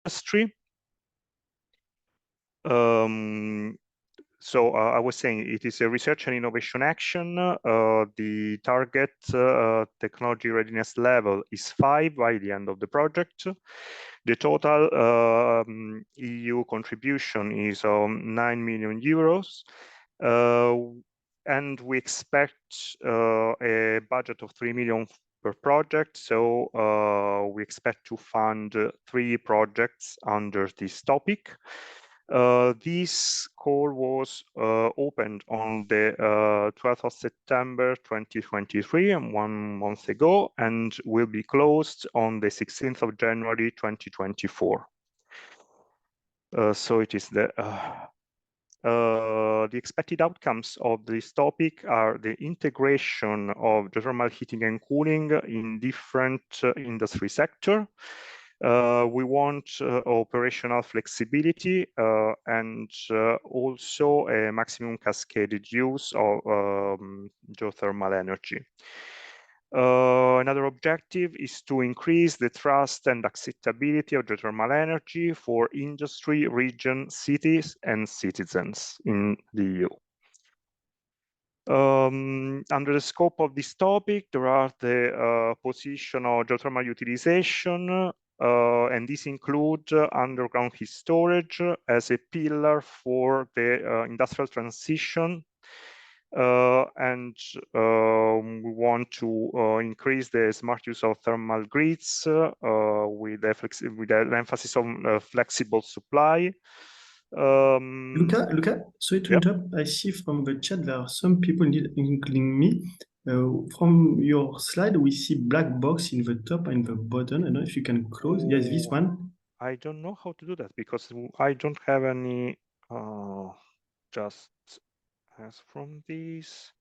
industry. So I was saying it is a research and innovation action. The target technology readiness level is 5 by the end of the project. The total EU contribution is 9 million euros. And we expect a budget of 3 million per project. So we expect to fund 3 projects under this topic. This call was opened on the 12th of September 2023, and 1 month ago, and will be closed on the 16th of January 2024. So it is the expected outcomes of this topic are the integration of geothermal heating and cooling in different industry sectors. We want operational flexibility and also a maximum cascaded use of geothermal energy. Another objective is to increase the trust and acceptability of geothermal energy for industry, region, cities, and citizens in the EU. Under the scope of this topic, there are the position of geothermal utilization, and this includes underground heat storage as a pillar for the industrial transition. And we want to increase the smart use of thermal grids with an emphasis on flexible supply. Luca, sorry to interrupt. I see from the chat there are some people, including me. From your slide, we see black box in the top and the bottom. I don't know if you can close. Yes, this one. I don't know how to do that because I don't have any. Just as from this.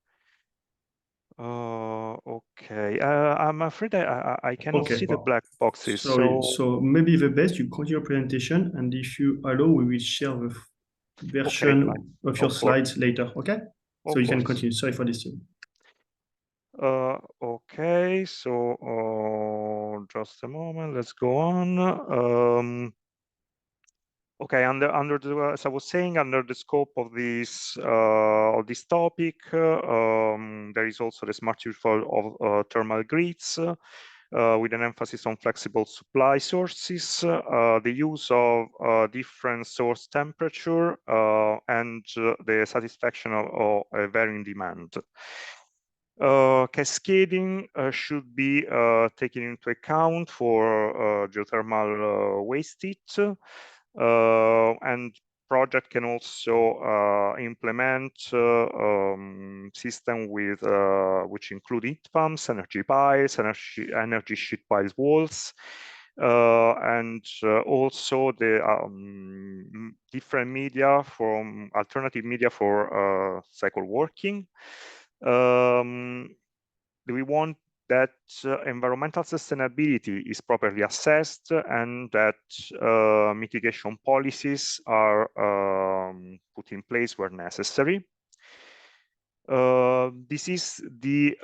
Okay. I'm afraid I cannot see the black boxes. Sorry. So maybe the best, you continue your presentation, and if you allow, we will share the version of your slides later. Okay? So you can continue. Sorry for this. Okay. So just a moment. Let's go on. Okay, under the, as I was saying, under the scope of this topic, there is also the smart use of thermal grids with an emphasis on flexible supply sources, the use of different source temperature, and the satisfaction of varying demand. Cascading should be taken into account for geothermal waste heat. And project can also implement system with which include heat pumps, energy piles, energy sheet piles walls, and also the different media from alternative media for cycle working. We want that environmental sustainability is properly assessed and that mitigation policies are put in place where necessary. This is the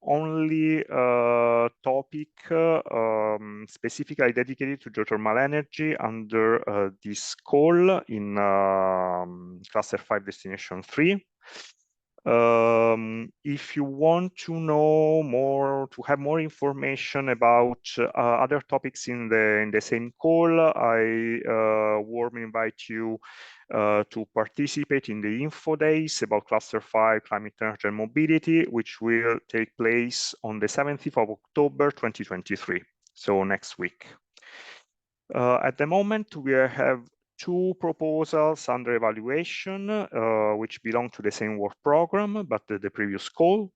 only topic specifically dedicated to geothermal energy under this call in Cluster 5 Destination 3. If you want to know more, to have more information about other topics in the same call, I warmly invite you to participate in the info days about Cluster 5 climate, energy and mobility, which will take place on the 17th of October 2023, so next week. At the moment, we have 2 proposals under evaluation, which belong to the same work program, but the previous call.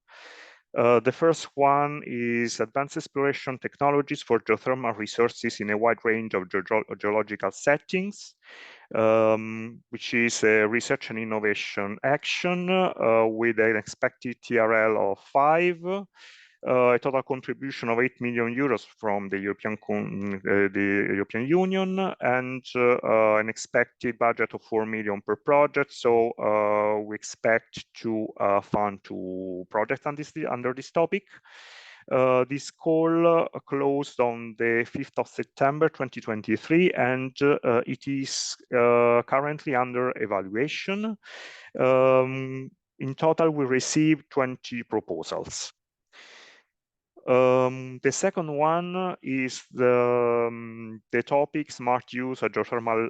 The first one is advanced exploration technologies for geothermal resources in a wide range of geological settings, which is a research and innovation action with an expected TRL of 5. A total contribution of 8 million euros from the European Union, and an expected budget of 4 million per project. So we expect to fund 2 projects on under this topic. This call closed on the 5th of September 2023, and it is currently under evaluation. In total, we received 20 proposals. The second one is the topic smart use of geothermal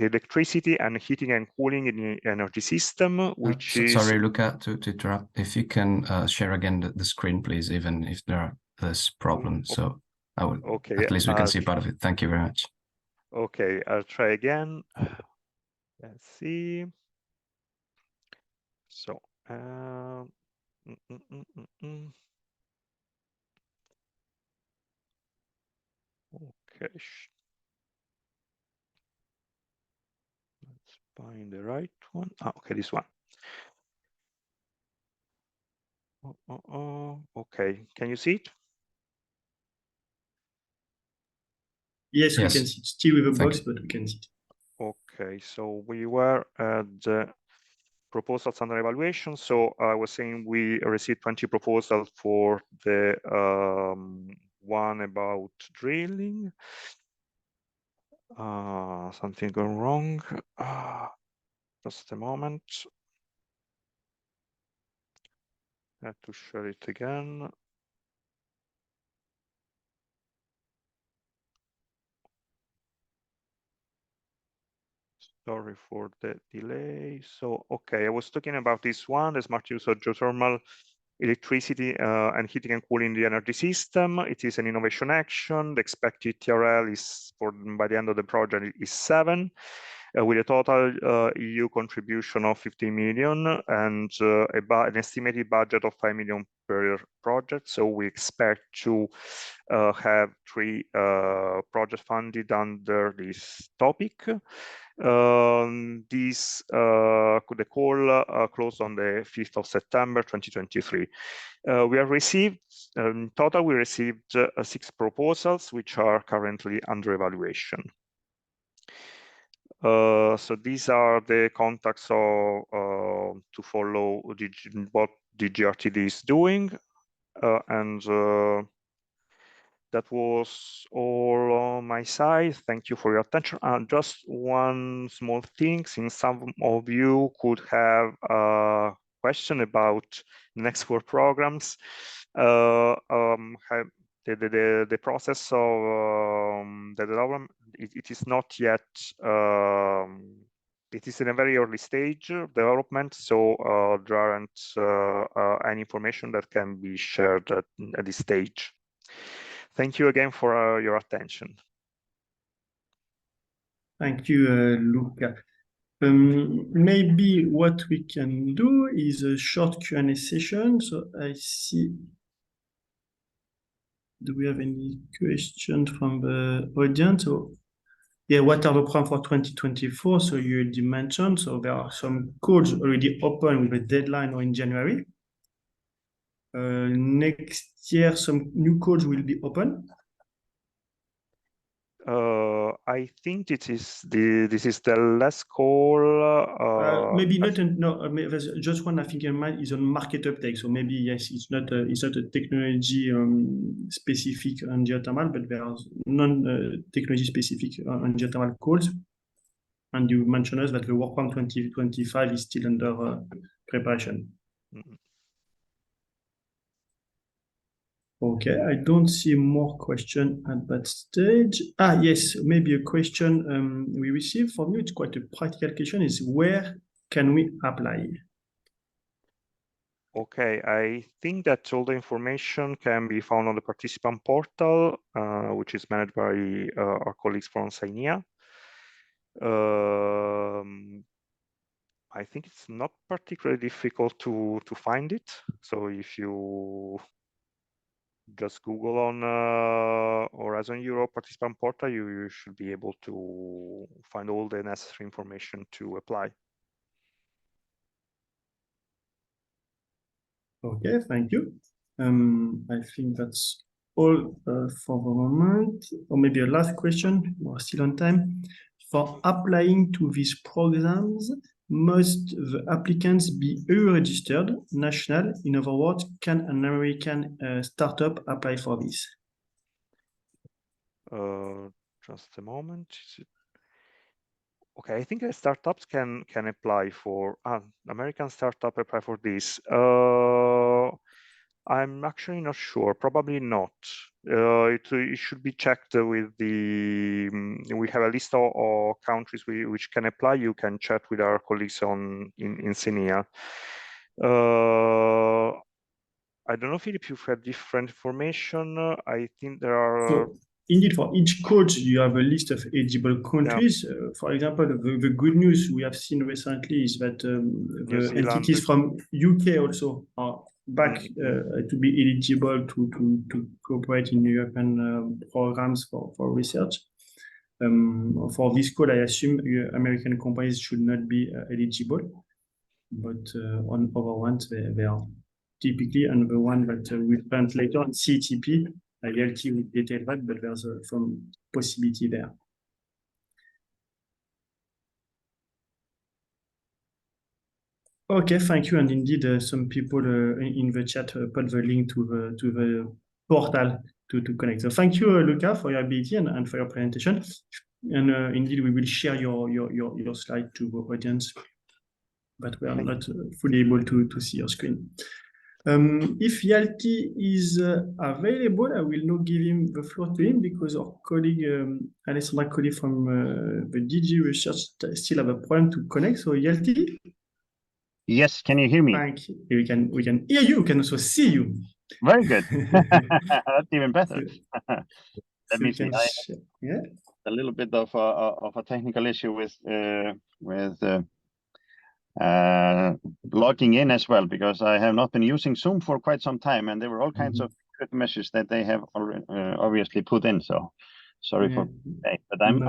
electricity and heating and cooling in the energy system, which is... Sorry, Luca, to interrupt. If you can share again the screen, please, even if there's problems. So I will, okay, at least we can see part of it. Thank you very much. Okay, I'll try again. Let's see. So, okay, let's find the right one. Okay, this one. Okay, can you see it? Yes, we can see it. Still with a box, but we can see it. Okay, so we were at the proposals under evaluation. So I was saying we received 20 proposals for the one about drilling. Something gone wrong. Just a moment. I have to share it again. Sorry for the delay. So, okay, I was talking about this one, the smart use of geothermal electricity and heating and cooling the energy system. It is an innovation action. The expected TRL is by the end of the project is 7, with a total EU contribution of 15 million and an estimated budget of 5 million per project. So we expect to have 3 projects funded under this topic. The call closed on the 5th of September 2023. We have received, in total, we received 6 proposals, which are currently under evaluation. So these are the contacts to follow what DGRTD is doing, and that was all on my side. Thank you for your attention. Just one small thing, since some of you could have a question about next 4 programs. The process of the development, it is not yet, it is in a very early stage of development, so there aren't any information that can be shared at this stage. Thank you again for your attention. Thank you, Luca. Maybe what we can do is a short Q&A session. So I see, do we have any questions from the audience? So, yeah, what are the plans for 2024? So you already mentioned, so there are some calls already open with a deadline or in January. Next year, some new calls will be open. I think this is the last call. Maybe not. There's just one I think in mind is on market uptake. So maybe yes, it's not a technology specific on geothermal, but there are non-technology specific on geothermal calls. And you mentioned us that the work plan 2025 is still under preparation. Mm-hmm. Okay, I don't see more question at that stage. Yes, maybe a question we received from you. It's quite a practical question. Is where can we apply? Okay, I think that all the information can be found on the participant portal, which is managed by our colleagues from SAINIA. I think it's not particularly difficult to find it. So if you just Google on Horizon Europe participant portal, you should be able to find all the necessary information to apply. Okay, thank you. I think that's all for the moment. Or maybe a last question. We're still on time. For applying to these programs, must the applicants be EU-registered, national? In other words, can an American startup apply for this? Just a moment. Okay, I think startups can apply for American startup apply for this. I'm actually not sure. Probably not. It should be checked with the. We have a list of countries which can apply. You can chat with our colleagues in CENIA. I don't know, Philip, you've had different information. I think there are. So, indeed, for each code, you have a list of eligible countries. Yeah. For example, the good news we have seen recently is that the entities from UK also are back to be eligible to cooperate in European programs for research. For this code, I assume American companies should not be eligible, but on other ones, they are typically, and the one that we'll plan later on CETP. ILT will detail that, but there's some possibility there. Okay, thank you. And indeed, some people in the chat put the link to the portal to connect. So thank you, Luca, for your ability and for your presentation. And indeed, we will share your slide to the audience, but we are not fully able to see your screen. If Yalti is available, I will now give him the floor to him because our colleague, Alessandra Colli from the DG Research still have a problem to connect. So Yalti? Yes, can you hear me? Thank you. We can hear you, we can also see you. Very good. That's even better. Let me see. Yeah. A little bit of a technical issue with logging in as well, because I have not been using Zoom for quite some time, and there were all kinds of good measures that they have obviously put in. So sorry for that, but I'm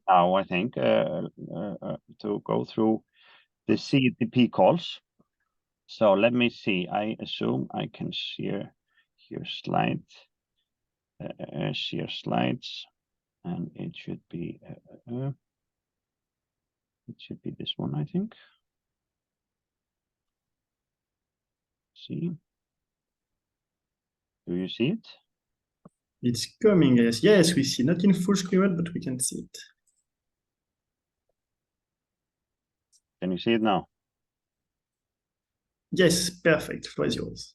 now, I think, to go through the CETP calls. So let me see. I assume I can share slides, and it should be this one, I think. See, do you see it? It's coming. Yes, we see. Not in full screen, but we can see it. Can you see it now? Yes, perfect. Floor is yours.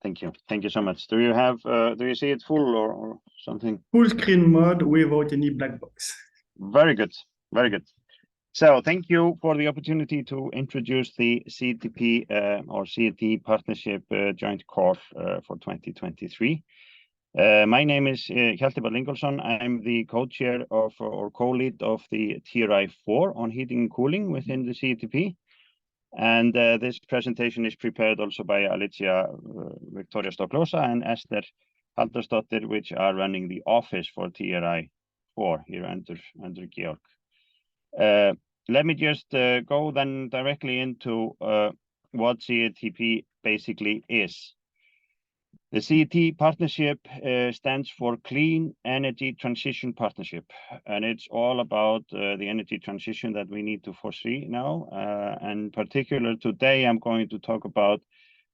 Thank you. Thank you so much. Do you have? Do you see it full or something? Full screen mode without any black box. Very good. Very good. So thank you for the opportunity to introduce the CETP or CET partnership joint call for 2023. My name is Hjalti Páll Ingólfsson. I'm the co-chair of or co-lead of the TRI 4 on heating and cooling within the CETP. And this presentation is prepared also by Alicia Victoria Stoklosa and Esther Halldórsdóttir, which are running the office for TRI 4 here under Georg. Let me just go then directly into what CETP basically is. The CET partnership stands for Clean Energy Transition Partnership, and it's all about the energy transition that we need to foresee now. And particularly today, I'm going to talk about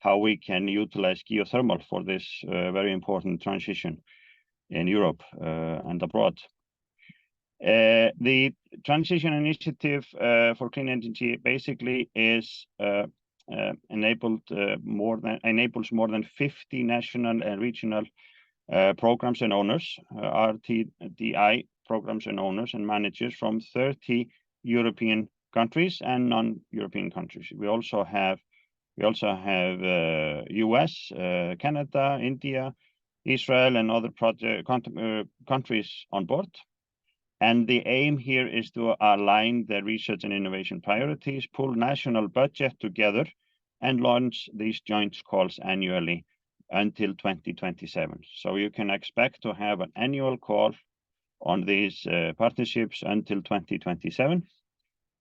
how we can utilize geothermal for this very important transition in Europe and abroad. The transition initiative for clean energy basically is enables more than 50 national and regional programs and owners, RTDI programs and owners and managers from 30 European countries and non-European countries. We also have US, Canada, India, Israel, and other countries on board. And the aim here is to align the research and innovation priorities, pull national budget together, and launch these joint calls annually until 2027. So you can expect to have an annual call on these partnerships until 2027,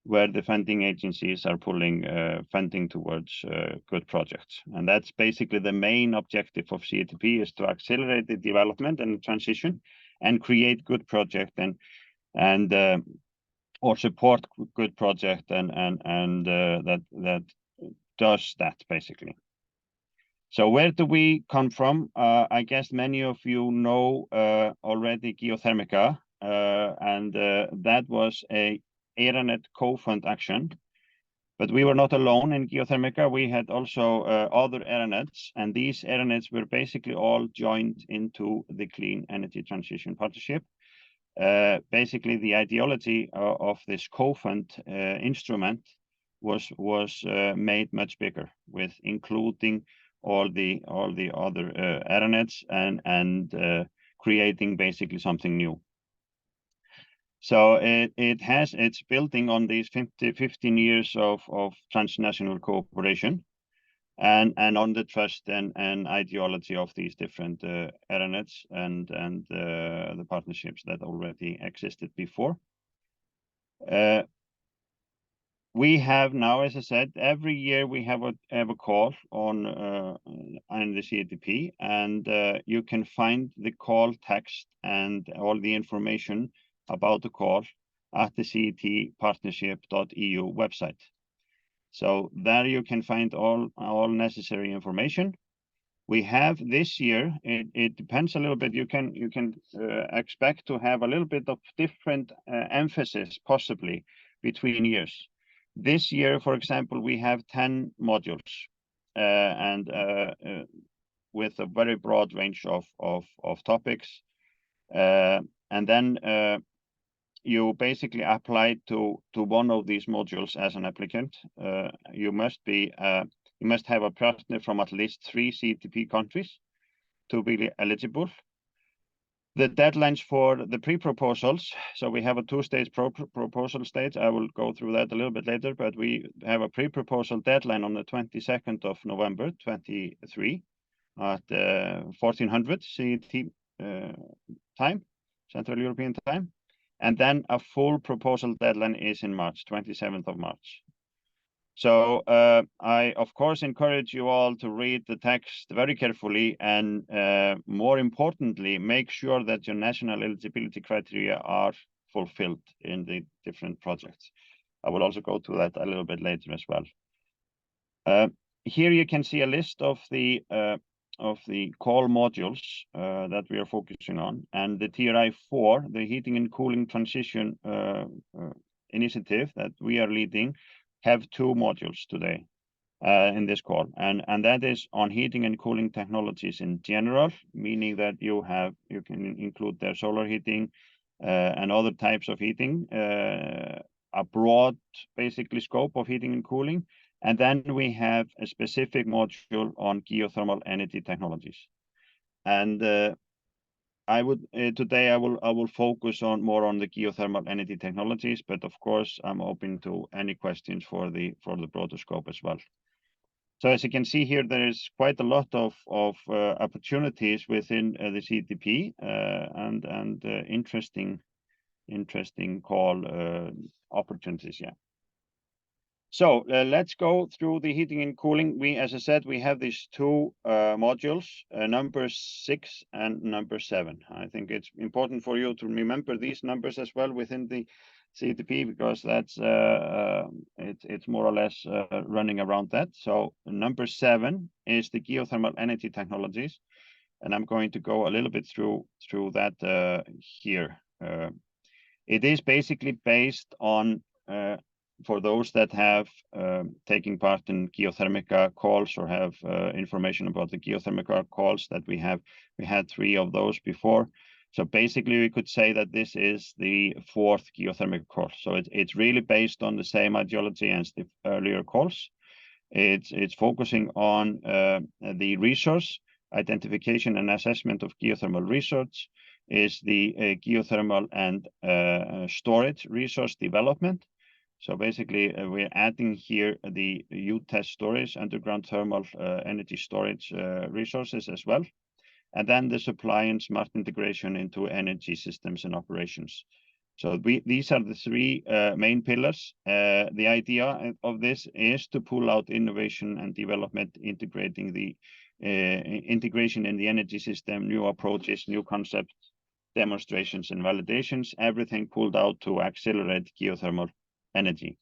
where the funding agencies are pulling funding towards good projects. And that's basically the main objective of CETP, is to accelerate the development and the transition and create good projects and or support good project and that does that basically. So where do we come from? I guess many of you know already Geothermica, and that was a ERANET co-fund action. But we were not alone in Geothermica. We had also other ERANETs, and these ERANETs were basically all joined into the Clean Energy Transition Partnership. Basically, the ideology of this co-fund instrument was made much bigger, with including all the other ERANETs and creating basically something new. So it's building on these 15 years of transnational cooperation and on the trust and ideology of these different ERANETs and the partnerships that already existed before. We have now, as I said, every year we have a call on the CETP, and you can find the call text and all the information about the call at the cetpartnership.eu website. So there you can find all necessary information. We have this year, it depends a little bit, you can expect to have a little bit of different emphasis possibly between years. This year, for example, we have 10 modules and with a very broad range of topics. And then you basically apply to one of these modules as an applicant. You must have a partner from at least 3 CETP countries to be eligible. The deadlines for the pre-proposals, so we have a 2-stage proposal stage. I will go through that a little bit later, but we have a pre-proposal deadline on the 22nd of November 23 at 1400 CET time, Central European time. And then a full proposal deadline is in March, 27th of March. So I, of course, encourage you all to read the text very carefully and more importantly, make sure that your national eligibility criteria are fulfilled in the different projects. I will also go to that a little bit later as well. Here you can see a list of the call modules that we are focusing on, and the TRI 4, the Heating and Cooling Transition initiative that we are leading, have 2 modules today in this call, and that is on heating and cooling technologies in general, meaning that you can include their solar heating and other types of heating, a broad basically scope of heating and cooling. And then we have a specific module on geothermal energy technologies. And today I will focus more on the geothermal energy technologies, but of course I'm open to any questions for the broader scope as well. So as you can see here, there is quite a lot of opportunities within the CETP and interesting call opportunities. Yeah. So let's go through the heating and cooling. As I said, we have these 2 modules, number 6 and number 7. I think it's important for you to remember these numbers as well within the CETP, because that's it's more or less running around that. So number 7 is the geothermal energy technologies, and I'm going to go a little bit through that here. It is basically based on for those that have taken part in Geothermica calls or have information about the Geothermica calls that we had 3 of those before. So basically we could say that this is the 4th Geothermica call. So it's really based on the same ideology as the earlier calls. It's focusing on the resource identification and assessment of geothermal research, is the geothermal and storage resource development. So basically, we're adding here the UTES storage, underground thermal energy storage resources as well. And then the supply and smart integration into energy systems and operations. So these are the 3 main pillars. The idea of this is to pull out innovation and development, integrating the integration in the energy system, new approaches, new concepts, demonstrations and validations, everything pulled out to accelerate geothermal energy.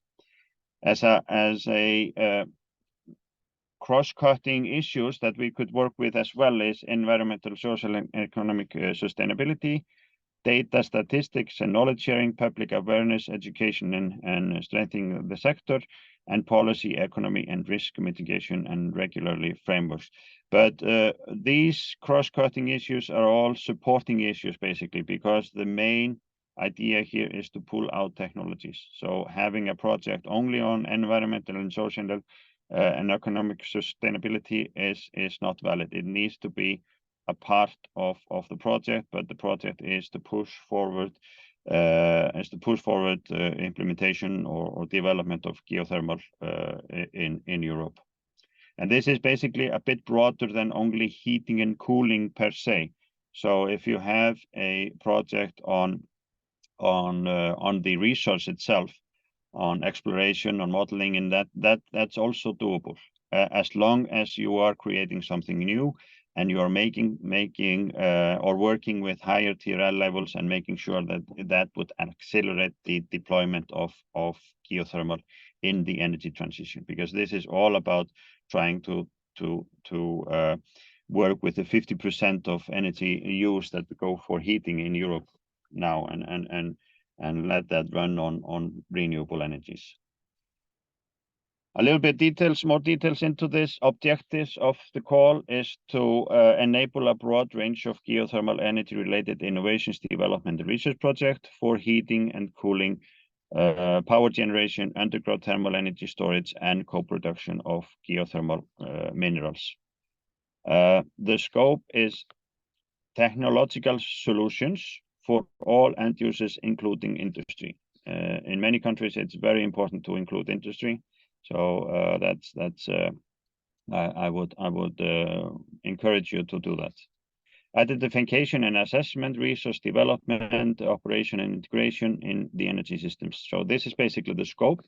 As a cross-cutting issues that we could work with as well is environmental, social, and economic sustainability, data, statistics, and knowledge sharing, public awareness, education, and strengthening the sector, and policy, economy, and risk mitigation, and regularly frameworks. But these cross-cutting issues are all supporting issues, basically, because the main idea here is to pull out technologies. So having a project only on environmental and social and economic sustainability is not valid. It needs to be a part of the project, but the project is to push forward implementation or development of geothermal in Europe. And this is basically a bit broader than only heating and cooling per se. So if you have a project on the resource itself, on exploration, on modeling, and that's also doable, as long as you are creating something new and you are making or working with higher TRL levels and making sure that would accelerate the deployment of geothermal in the energy transition, because this is all about trying to work with the 50% of energy use that go for heating in Europe now, and let that run on renewable energies. A little bit more details into this. Objectives of the call is to enable a broad range of geothermal energy related innovations, development and research project for heating and cooling, power generation, underground thermal energy storage, and co-production of geothermal minerals. The scope is technological solutions for all end users, including industry. In many countries, it's very important to include industry. So I would encourage you to do that. Identification and assessment, resource development, operation and integration in the energy systems. So this is basically the scope.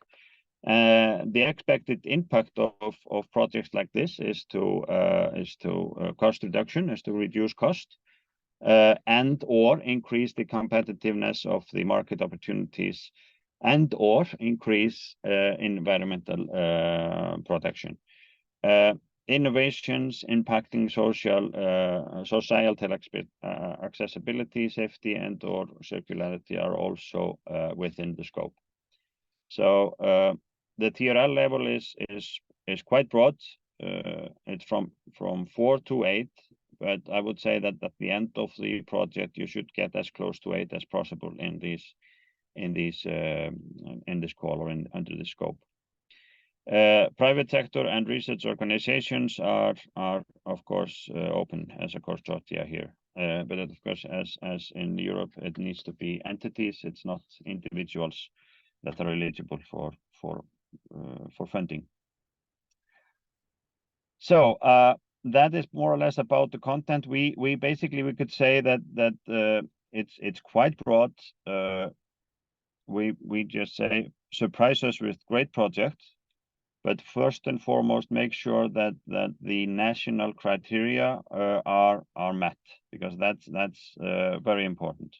The expected impact of projects like this is to cost reduction, is to reduce cost, and or increase the competitiveness of the market opportunities, and or increase environmental protection. Innovations impacting societal accessibility, safety, and or circularity are also within the scope. So the TRL level is quite broad. It's from 4 to 8, but I would say that at the end of the project you should get as close to 8 as possible in this call or under the scope. Private sector and research organizations are of course open as a consortia here, but of course as in Europe it needs to be entities. It's not individuals that are eligible for funding. So that is more or less about the content. We basically could say that it's quite broad. We just say surprise us with great projects, but first and foremost make sure that the national criteria are met, because that's very important.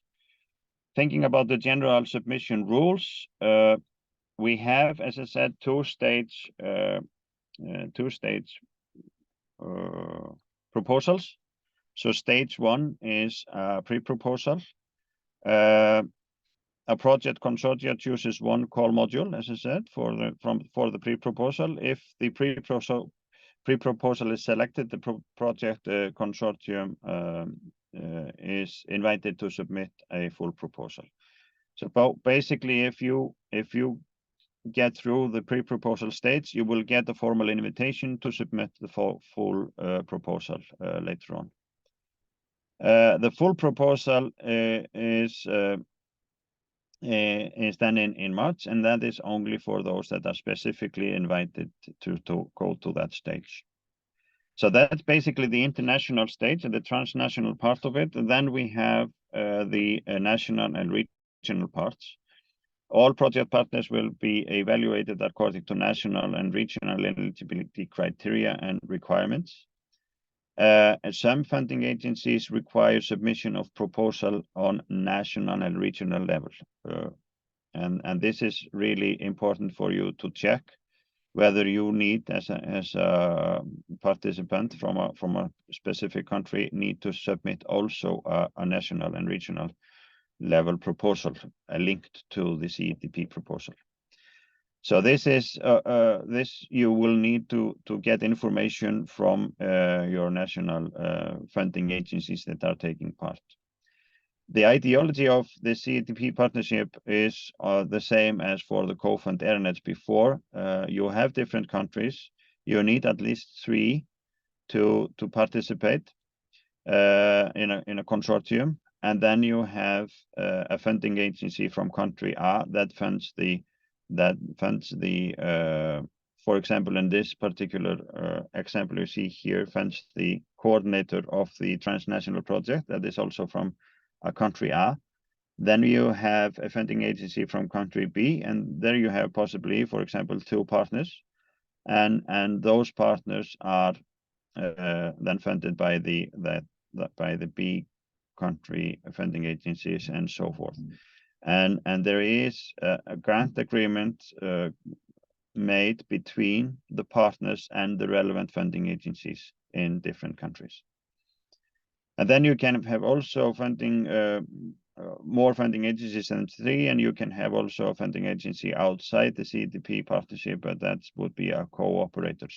Thinking about the general submission rules, we have, as I said, two-stage proposals. So stage 1 is pre-proposal. A project consortia chooses one call module, as I said, for the pre-proposal. If the pre-proposal is selected, the project consortium is invited to submit a full proposal. So basically, if you get through the pre-proposal stage, you will get a formal invitation to submit the full proposal later on. The full proposal is then in March, and that is only for those that are specifically invited to go to that stage. So that's basically the international stage and the transnational part of it. And then we have the national and regional parts. All project partners will be evaluated according to national and regional eligibility criteria and requirements. Some funding agencies require submission of proposal on national and regional level. And this is really important for you to check whether you need, as a participant from a specific country, need to submit also a national and regional level proposal linked to the CETP proposal. So this is this you will need to get information from your national funding agencies that are taking part. The ideology of the CETP partnership is the same as for the co-fund ERNETs before. You have different countries. You need at least 3 to participate in a consortium, and then you have a funding agency from country A that funds the for example, in this particular example you see here, funds the coordinator of the transnational project that is also from a country A. Then you have a funding agency from country B, and there you have possibly, for example, 2 partners, and those partners are then funded by the B country funding agencies and so forth. And there is a grant agreement made between the partners and the relevant funding agencies in different countries. And then you can have also funding, more funding agencies than 3, and you can have also a funding agency outside the CETP partnership, but that would be our cooperators.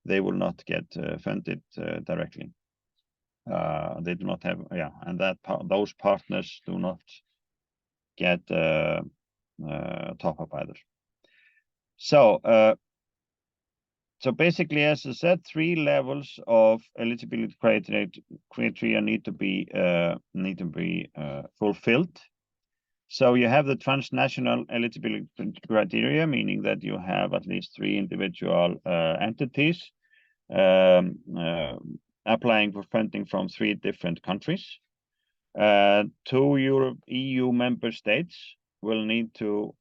They will not get funded directly. They do not have, and those partners do not get top up either. So basically, as I said, 3 levels of eligibility criteria need to be fulfilled. So you have the transnational eligibility criteria, meaning that you have at least 3 individual entities applying for funding from 3 different countries. 2 EU member states will need to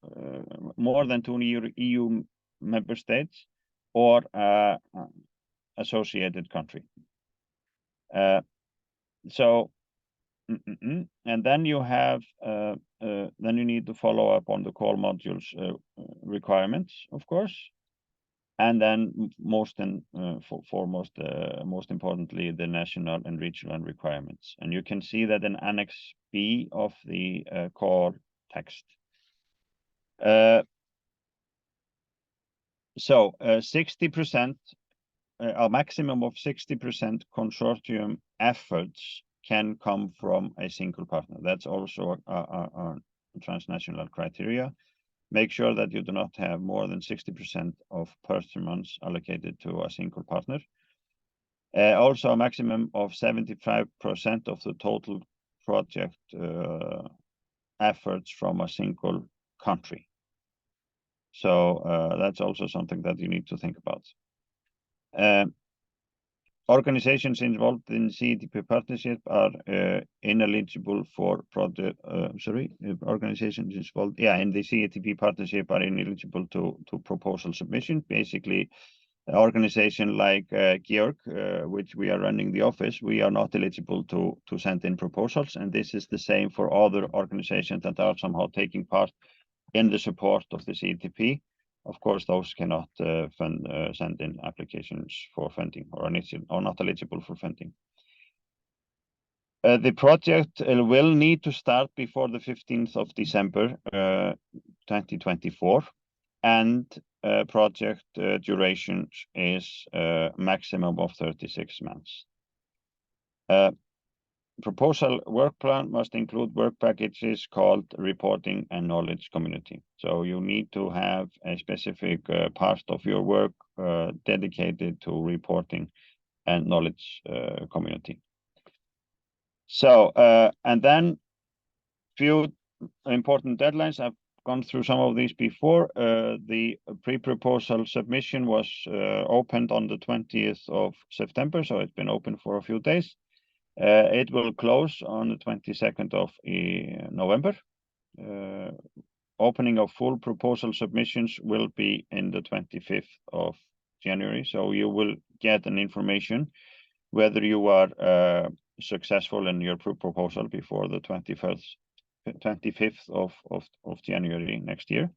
more than 2 EU member states or associated country. And then you have then you need to follow up on the core modules requirements, of course, and then most importantly, the national and regional requirements. And you can see that in Annex B of the core text. 60%, a maximum of 60% consortium efforts can come from a single partner. That's also a transnational criteria. Make sure that you do not have more than 60% of performance allocated to a single partner. Also, a maximum of 75% of the total project efforts from a single country. So that's also something that you need to think about. Organizations involved in CETP partnership are ineligible for project. Organizations involved, in the CETP partnership are ineligible to proposal submission. Basically, an organization like EGEC, which we are running the office, we are not eligible to send in proposals, and this is the same for other organizations that are somehow taking part in the support of the CETP. Of course, those cannot send in applications for funding or not eligible for funding. The project will need to start before the 15th of December 2024, and project duration is a maximum of 36 months. Proposal work plan must include work packages called reporting and knowledge community. So you need to have a specific part of your work dedicated to reporting and knowledge community. So, and then few important deadlines. I've gone through some of these before. The pre-proposal submission was opened on the 20th of September, so it's been open for a few days. It will close on the 22nd of November. Opening of full proposal submissions will be in the 25th of January. So you will get an information whether you are successful in your proposal before the 25th of January next year.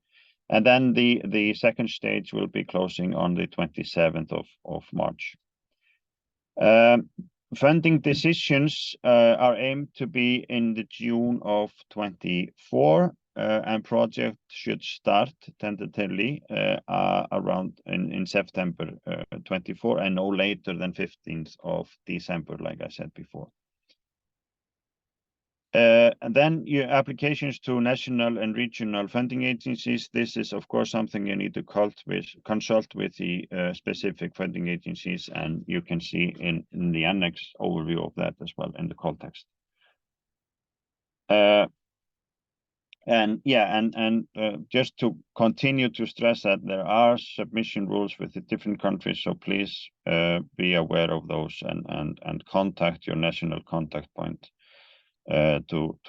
And then the second stage will be closing on the 27th of March. Funding decisions are aimed to be in the June of 24, and project should start tentatively around in September 24, and no later than 15th of December, like I said before. And then your applications to national and regional funding agencies. This is, of course, something you need to consult with the specific funding agencies, and you can see in the annex overview of that as well in the call text. Just to continue to stress that there are submission rules with the different countries, so please be aware of those and contact your national contact point to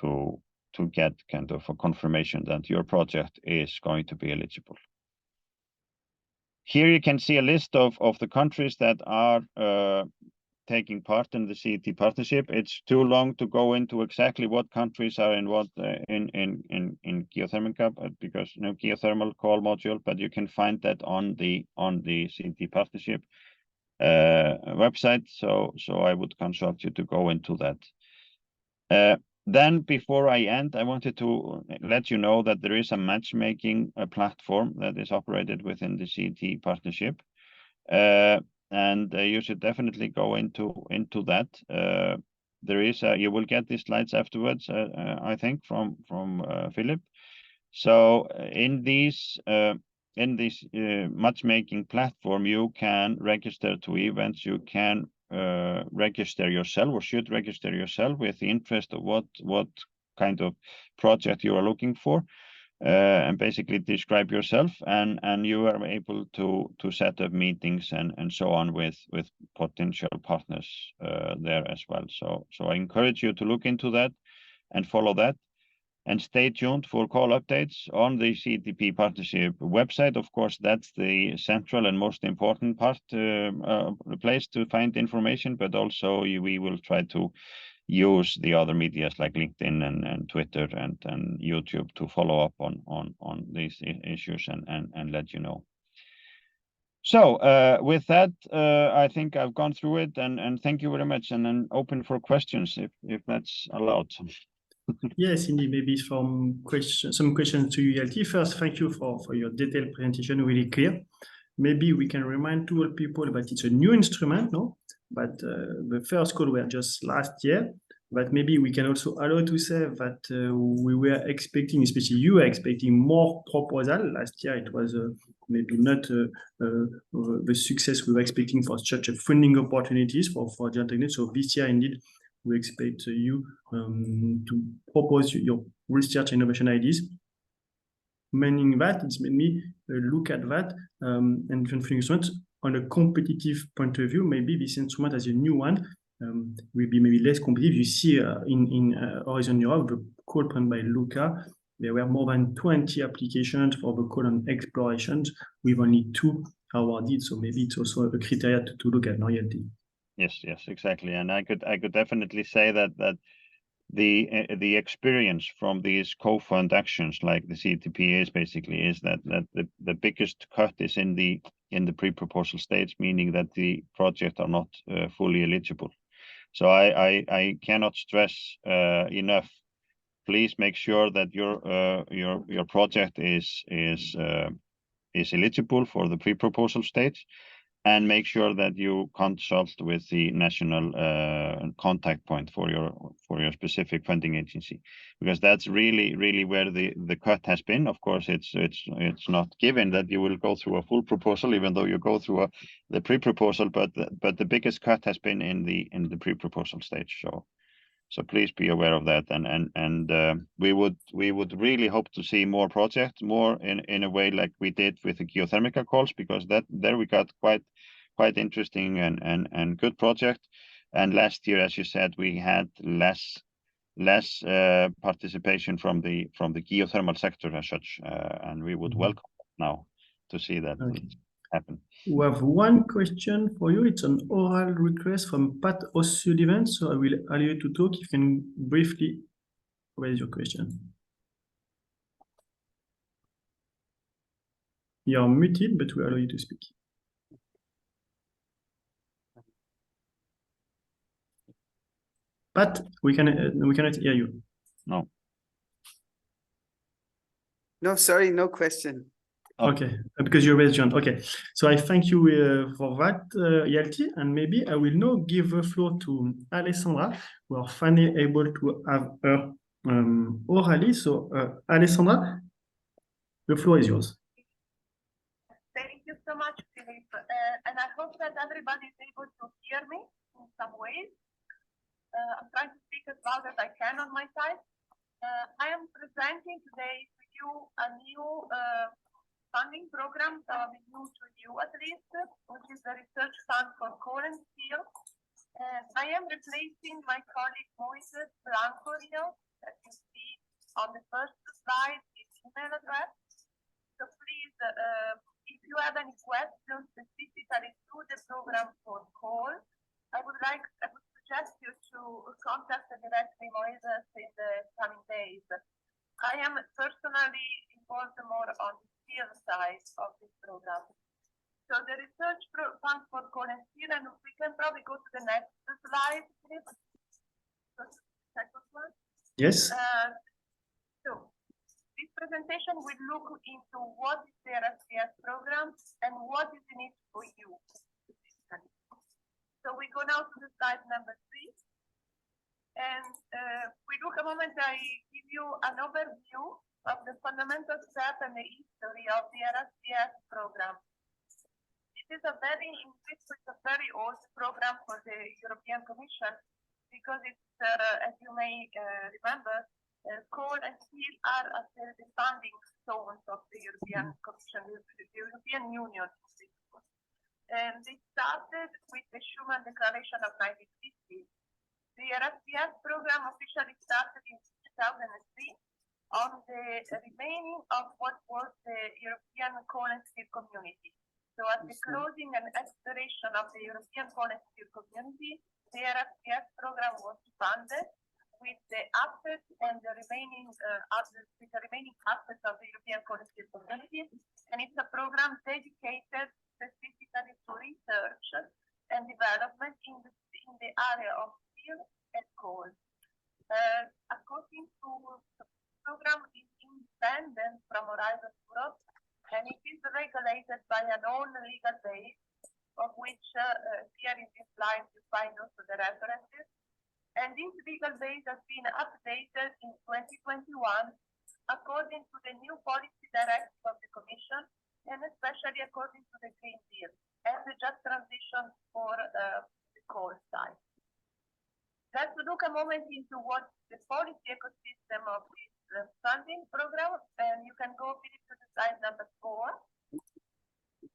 get kind of a confirmation that your project is going to be eligible. Here you can see a list of the countries that are taking part in the CET partnership. It's too long to go into exactly what countries are in what in geothermal, because geothermal call module, but you can find that on the CET partnership website. So I would consult you to go into that. Then before I end, I wanted to let you know that there is a matchmaking platform that is operated within the CET partnership. And you should definitely go into that. There is you will get these slides afterwards, I think, from Philip. So in this matchmaking platform, you can register to events. You can register yourself, or should register yourself, with the interest of what kind of project you are looking for, and basically describe yourself, and you are able to set up meetings and so on with potential partners there as well. So I encourage you to look into that and follow that, and stay tuned for call updates on the CETP partnership website. Of course, that's the central and most important part, place to find information, but also we will try to use the other medias like LinkedIn and Twitter and YouTube to follow up on these issues and let you know. So with that, I think I've gone through it, and thank you very much, and then open for questions if that's allowed. Yes, indeed. Maybe some questions to you, Hjalti. First, thank you for your detailed presentation, really clear. Maybe we can remind to all people that it's a new instrument, no? But the first call were just last year. But maybe we can also allow to say that we were expecting, especially you were expecting, more proposal. Last year it was maybe not the success we were expecting for such a funding opportunities for geotechnics. So this year, indeed, we expect you to propose your research innovation ideas. Meaning that it's mainly look at that and different funding instruments on a competitive point of view. Maybe this instrument as a new one will be maybe less competitive. You see in Horizon Europe, the call planned by Luca, there were more than 20 applications for the call on explorations with only 2 awarded. So maybe it's also a criteria to look at now yet. Yes, exactly. And I could definitely say that the experience from these co-fund actions like the CETP is that the biggest cut is in the pre-proposal stage, meaning that the projects are not fully eligible. So I cannot stress enough. Please make sure that your project is eligible for the pre-proposal stage, and make sure that you consult with the national contact point for your specific funding agency, because that's really where the cut has been. Of course, it's not given that you will go through a full proposal, even though you go through the pre-proposal, but the biggest cut has been in the pre-proposal stage. So please be aware of that, and we would really hope to see more projects, more in a way like we did with the geothermal calls, because there we got quite interesting and good project. And last year, as you said, we had less participation from the geothermal sector as such, and we would welcome now to see that. Okay. happen. We have one question for you. It's an oral request from Pat O'Sullivan. So I will allow you to talk. You can briefly raise your question. You're muted, but we allow you to speak. Pat, we cannot hear you. No. No, sorry, no question. Okay, because you raised your hand. Okay, so I thank you for that, Yalti, and maybe I will now give the floor to Alessandra. We are finally able to have her orally. So, Alessandra, the floor is yours. Thank you so much, Philippe. And I hope that everybody is able to hear me in some ways. I'm trying to speak as loud as I can on my side. I am presenting today to you a new funding program, new to you at least, which is the Research Fund for Coal and Steel. I am replacing my colleague Moises Blanco here, that you see on the first slide, his email address. So please, if you have any questions specifically to the program for coal, I would suggest you to contact directly Moises in the coming days. I am personally involved more on the steel side of this program. So the Research Fund for Coal and Steel, and we can probably go to the next slide. Yes. So this presentation will look into what is the RSPS program and what is in it for you. So we go now to the slide number 3. And we look a moment, I give you an overview of the fundamental step and the history of the RSPS program. It is a very old program for the European Commission because it's, as you may remember, coal and steel are the funding stones of the European Commission, the European Union. And it started with the Schuman Declaration of 1950. The RSPS program officially started in 2003 on the remaining of what was the European Coal and Steel Community. So at the closing and expiration of the European Coal and Steel Community, the RSPS program was funded with the assets and the remaining assets of the European Coal and Steel Community. And it's a program dedicated specifically to research and development in the area of steel and coal. According to the program is independent from Horizon Europe, and it is regulated by an own legal base, of which here in this slide you find also the references. And this legal base has been updated in 2021 according to the new policy directive of the Commission, and especially according to the Green Deal and the just transition for the coal side. Let's look a moment into what the policy ecosystem of this funding program, and you can go to the slide number 4.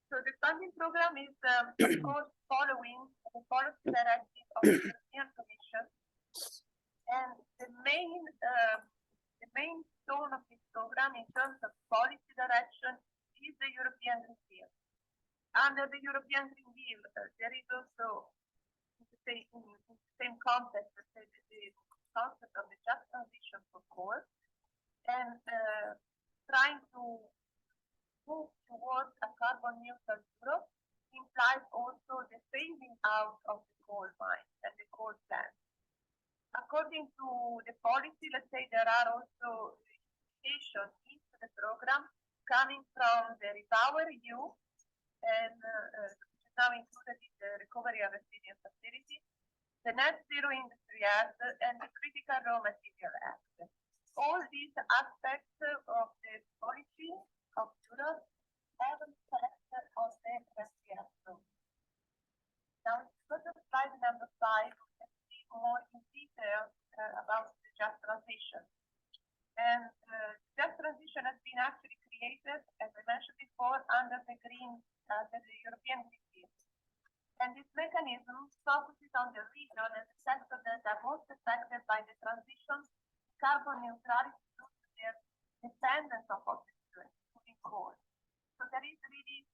So the funding program is, of course, following the policy directive of the European Commission, and the main stone of this program in terms of policy direction is the European Green Deal. Under the European Green Deal, there is also in the same context, the concept of the just transition for coal, and trying to move towards a carbon neutral Europe implies also the phasing out of the coal mines and the coal plants. According to the policy, let's say there are also implications into the program coming from the REPowerEU, and which is now included in the Recovery and Resilience Facility, the Net Zero Industry Act, and the Critical Raw Material Act. All these aspects of the policy of Europe have an effect on the RSPS program. Now, let's go to slide number 5 and see more in detail about the just transition. And just transition has been actually created, as I mentioned before, under the European Green Deal. And this mechanism focuses on the region and the sectors that are most affected by the transition to carbon neutrality due to their dependence on fossil fuels, including coal. So there is really,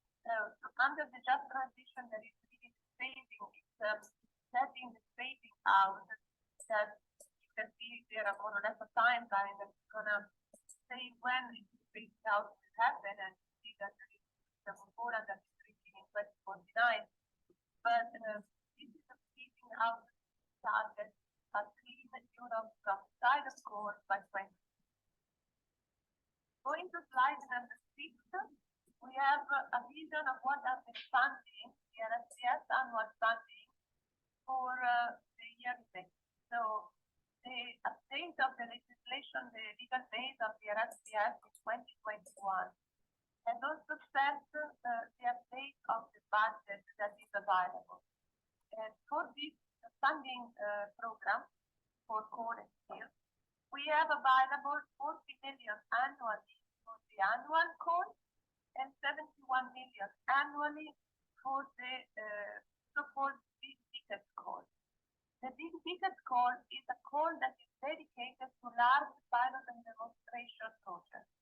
under the just transition, there is really phasing, setting the phasing out that you can see there are more or less a timeline that's gonna say when it phased out will happen, and see that there is the component that is reaching in 2049. But this is a phasing out target at clean Europe outside of course by 20. Going to slide number 6, we have a vision of what are the funding, the RSCS annual funding for the year next. So the update of the legislation, the legal base of the RSCS in 2021, and also set the update of the budget that is available. And for this funding program for coal and steel, we have available 40 million annually for the annual coal and 71 million annually for the so-called big ticket coal. The big ticket coal is a coal that is dedicated to large pilot and demonstration projects.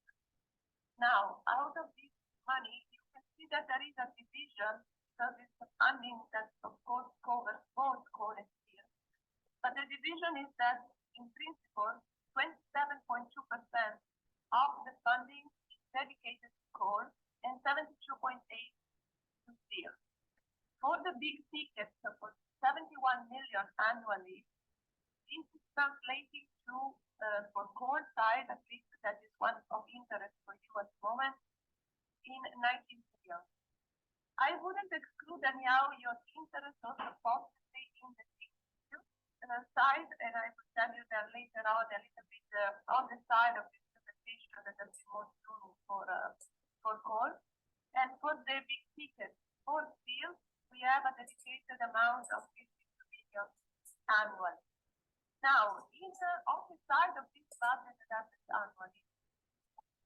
Now, out of this money, you can see that there is a division, because it's a funding that of course covers both coal and steel. But the division is that in principle, 27.2% of the funding is dedicated to coal and 72.8% to steel. For the big tickets, so for 71 million annually, this is translating to, for coal side, at least that is one of interest for you at the moment, in 19 million. I wouldn't exclude anyhow your interest also possibly in the side, and I will tell you that later on a little bit on the side of this presentation that has been more suitable for coal. And for the big ticket for steel, we have a dedicated amount of 52 million annually. Now, on the side of this budget that happens annually,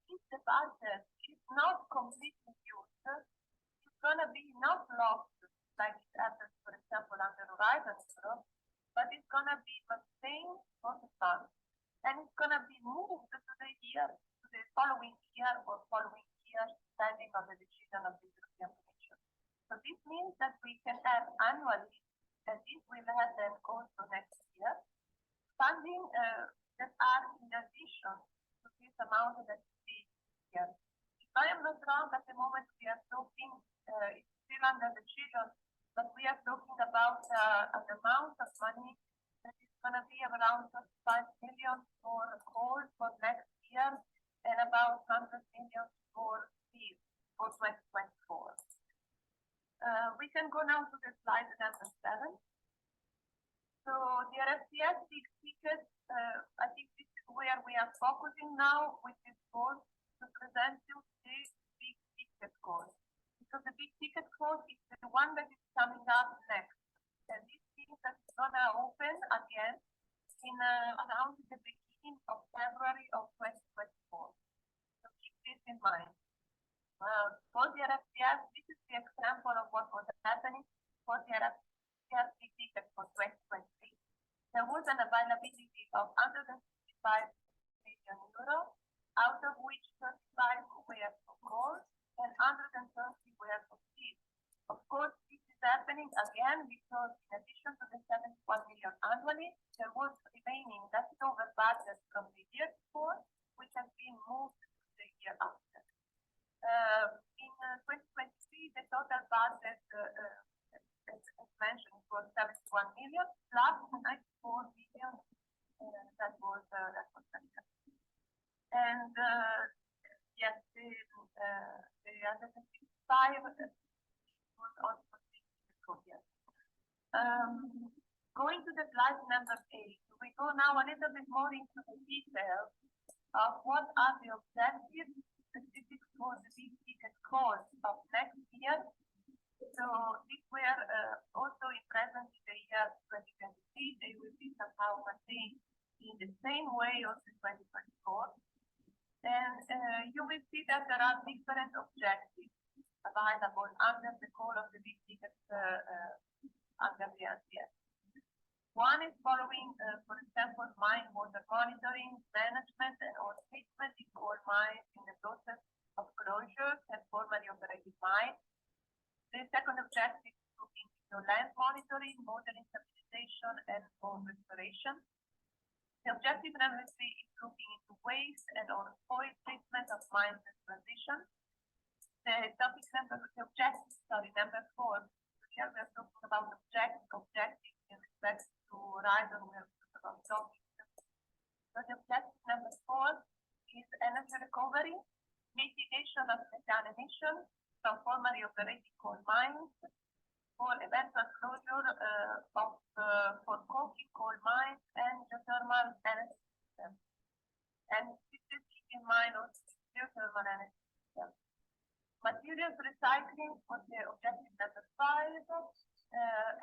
if the budget is not completely used, it's going to be not lost like it happens, for example, under Horizon Europe, but it's going to be maintained for the fund. And it's going to be moved to the following year or following year, depending on the decision of the European Commission. So this means that we can have annually, and this will happen also next year, funding that are in addition to this amount that you see here. If I am not wrong, at the moment we are talking, it's still under decision, but we are talking about an amount of money that is going to be around 5 million for coal for next year and about 100 million for steel for 2024. We can go now to the slide number 7. So the RSCS big ticket, I think this is where we are focusing now with this goal to present you the big ticket goal. So the big ticket coal is the one that is coming up next. And this means that it's going to open again in around the beginning of February of 2024. So keep this in mind. For the RSCS, this is the example of what was happening for the RSCS big ticket for 2023. There was an availability of 165 million euro, out of which 35 were for coal and 130 were for steel. Of course, this is happening again because in addition to the 71 million annually, there was remaining leftover budget from the year before, which has been moved to the year after. In 2023, the total budget, as mentioned, was 71 million plus 94 million that was mentioned. And yes, the other 65 was also here. Going to the slide number 8, we go now a little bit more into the details of what are the objectives specific for the big ticket coal of next year. So these were also present in the year 2023. They will be somehow maintained in the same way also in 2024. And you will see that there are different objectives available under the call of the big tickets under the RCS. One is following, for example, mine water monitoring, management, and or treatment in coal mines in the process of closures and formerly operating objectives looking into land monitoring, modeling stabilization, and home restoration. The objective number 3 is looking into waste and or soil treatment of mines and transition. The topic number 4, here we are talking about objectives in respect to Horizon Europe and CETP. So the objective number 4 is energy recovery, mitigation of methane emissions from formerly operating coal mines, for eventual closure for coking coal mines and geothermal energy systems. And this is keep in mind also geothermal energy systems. Materials recycling for the objective number 5,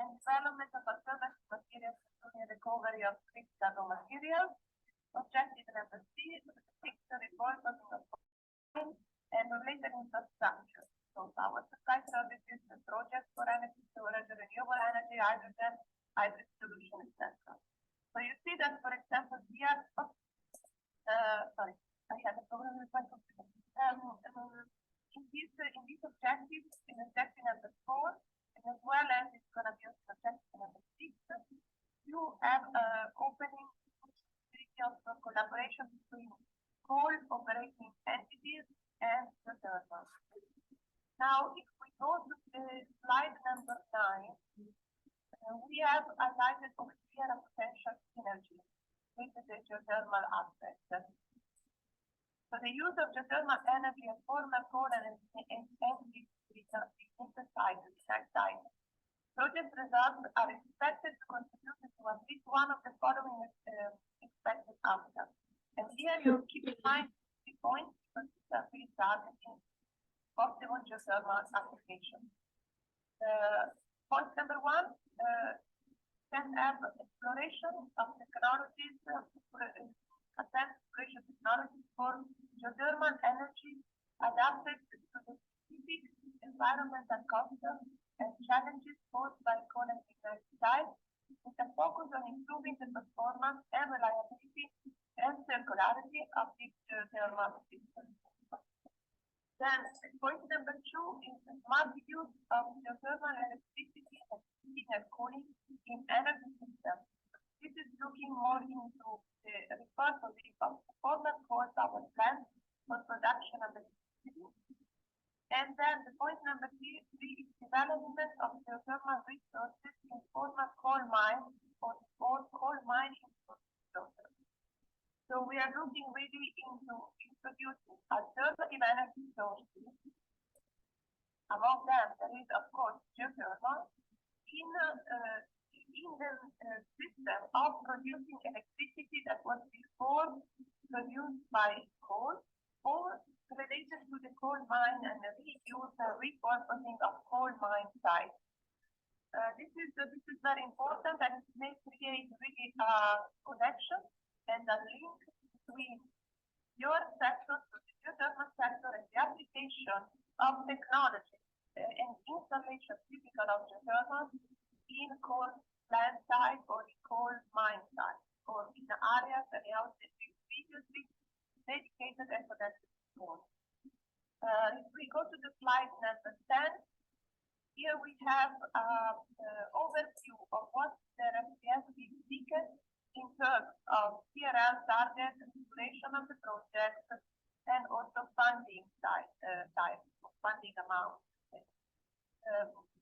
and development of alternative materials including recovery of critical raw materials. Objective number 6, reporting of and related infrastructure. So power supply services, the projects for energy storage, renewable energy, hydrogen, hybrid solution, etc. So you see that, for example, here, sorry, I had a problem with my computer. In these objectives, in objective number 4, and as well as it's going to be objective number 6, you have opening for collaboration between coal operating entities and the geothermal. Now, if we go to the slide number 9, we have highlighted a clear potential synergy with the geothermal aspect. So the use of geothermal energy and former coal and energy synthesized. Project results are expected to contribute to at least one of the following expected outcomes. And here you keep in mind the points that we started in possible geothermal application. Point number 1, can have exploration of technologies, advanced exploration technologies for geothermal energy adapted to the specific environmental costs and challenges posed by coal and lignite types, with a focus on improving the performance and reliability and circularity of the geothermal system. Then point number 2 is the smart use of geothermal electricity and heating and cooling in energy systems. This is looking more into the repurposing of former coal power plants for production of electricity. And then the point number 3 is development of geothermal resources in former coal mines or coal mining infrastructure. So we are looking really into introducing alternative energy sources. Among them, there is, of course, geothermal in the system of producing electricity that was before produced by coal or related to the coal mine and the reuse and repurposing of coal mine sites. This is very important, and it may create really a connection and a link between your sector, the geothermal sector, and the application of technology and installation typical of geothermal in coal plant site or in coal mine site or in the areas that are previously dedicated and connected to coal. If we go to the slide number 10, here we have an overview of what the RFPS is seeking in terms of TRL target, duration of the project, and also funding type of funding amount.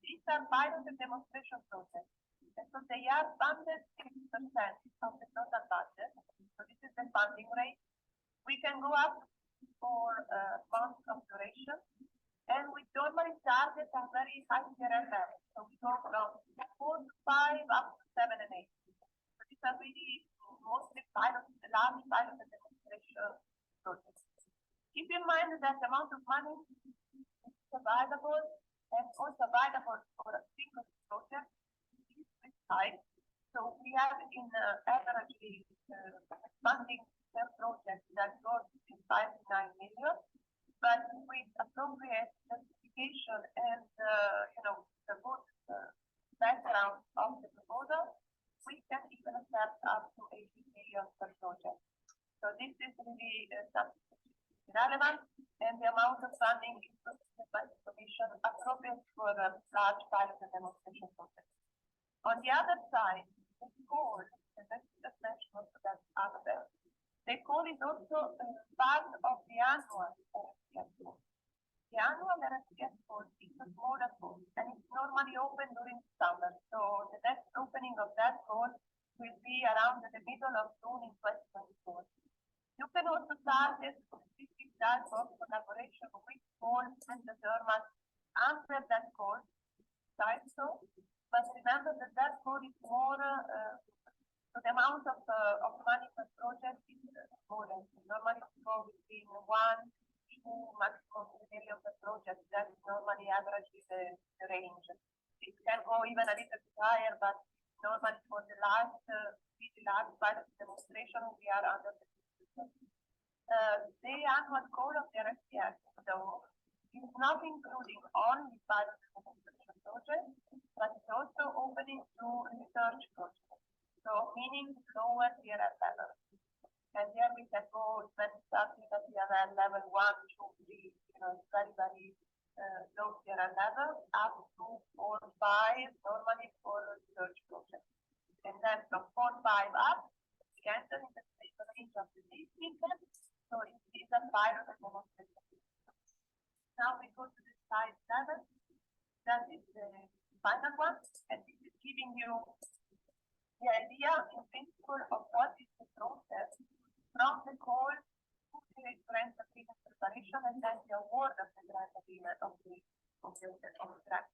These are pilot and demonstration projects. And so they are funded 60% of the total budget. So this is the funding rate. We can go up for months of duration. And we normally target a very high TRL level. So we go from 4 to 5 up to 7 and 8. So these are really mostly large pilot and demonstration projects. Keep in mind that the amount of money is available and also available for a single project is high. So we have in average funding per project that goes between 5 to 9 million. But with appropriate justification and the good background of the proposal, we can even accept up to 80 million per project. So this is really something relevant, and the amount amount of funding is considered by the Commission appropriate for large pilot and demonstration projects. On the other side, the call, and let's just mention also that aspect, the call is also part of the annual RSPS call. The annual RSPS call is a smaller call, and it's normally open during summer. So the next opening of that call will be around the middle of June in 2024. You can also target specific type of collaboration with calls and the German answer that call, type so. But remember that that call is more, so the amount of money per project is smaller. Normally we go between 1, 2, maximum 3 million per project. That is normally average the range. It can go even a little bit higher, but normally for the last really large pilot demonstration, we are under the annual call of the RSPS, though, is not including only pilot demonstration projects, but it's also opening to research projects. So meaning lower TRL level. And here we can go when starting at TRL level 1, 2, 3, very, very low TRL level, up to 4, 5, normally for research projects. And then from 4, 5 up, we enter in the range of the speakers. So it is a pilot and demonstration. Now we go to the slide 7. That is the final one, and this is giving you the idea in principle of what is the process from the call to the grant agreement preparation and then the award of the grant agreement of the grant.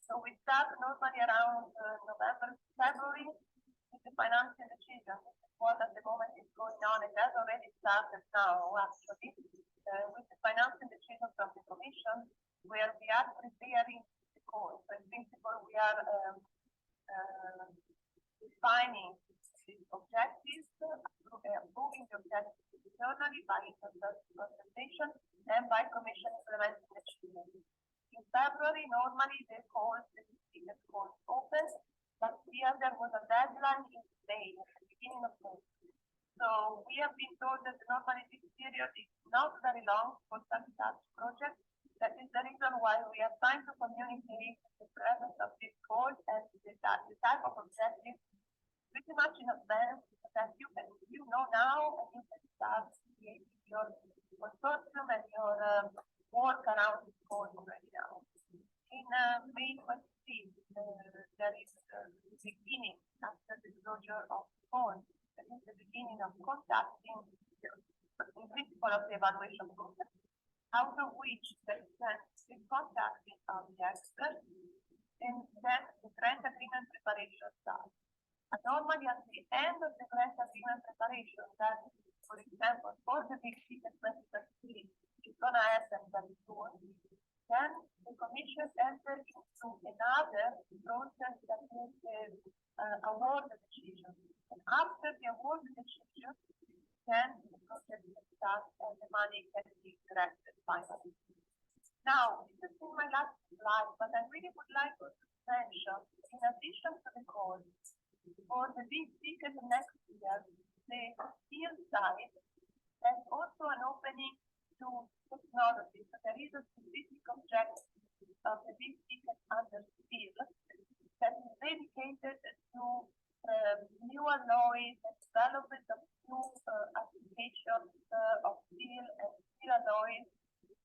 So we start normally around November, February with the financing decision. What at the moment is going on, and has already started now actually with the financing decision from the Commission, where we are preparing the call. So in principle, we are defining the objectives, approving the objectives internally by consultation and by Commission implementing the decision. In February, normally the calls, the calls open, but here there was a deadline in May, at the beginning of May. So we have been told that normally this period is not very long for some such projects. That is the reason why we have time to communicate the presence of this call and the type of objective pretty much in advance, that you know now, and you can start creating your consortium and your work around this call already now. In May 23, there is the beginning after the closure of the call. That is the beginning of contacting in principle of the evaluation process, out of which the contacting of the experts, and then the grant agreement preparation starts. And normally at the end of the grant agreement preparation, that, for example, for the big ticket 2023, is going to happen very soon, then the Commission enters into another process that is the award decision. And after the award decision, then the process can start and the money can be granted finally. Now, this is my last slide, but I really would like to mention, in addition to the call, for the big ticket next year, the steel side has also an opening to technology. So there is a specific objective of the big ticket under steel that is dedicated to new alloys and development of new applications of steel and steel alloys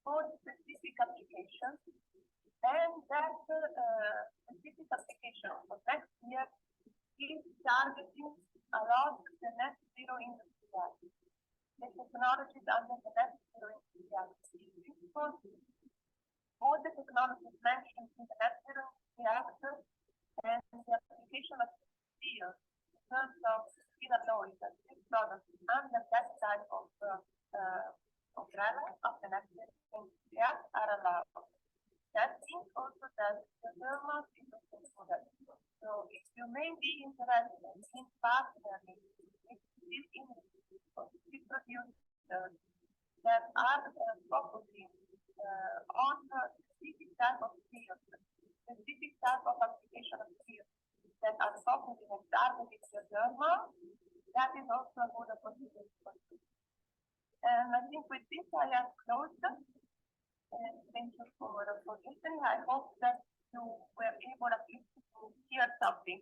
for specific applications. And that specific application for next year is targeting along the net zero industry. The technologies under the net zero industry. All the technologies mentioned in the net zero reactor and the application of steel in terms of steel alloys and steel products under that type of umbrella of the net zero industry are allowed. That means also that the thermal is also included. So if you may be interested in partnering with steel industry or steel producers that are focusing on a specific type of steel, specific type of application of steel that are focusing and targeting the thermal, that is also a good opportunity for you. And I think with this I have closed. I hope that you were able at least to hear something.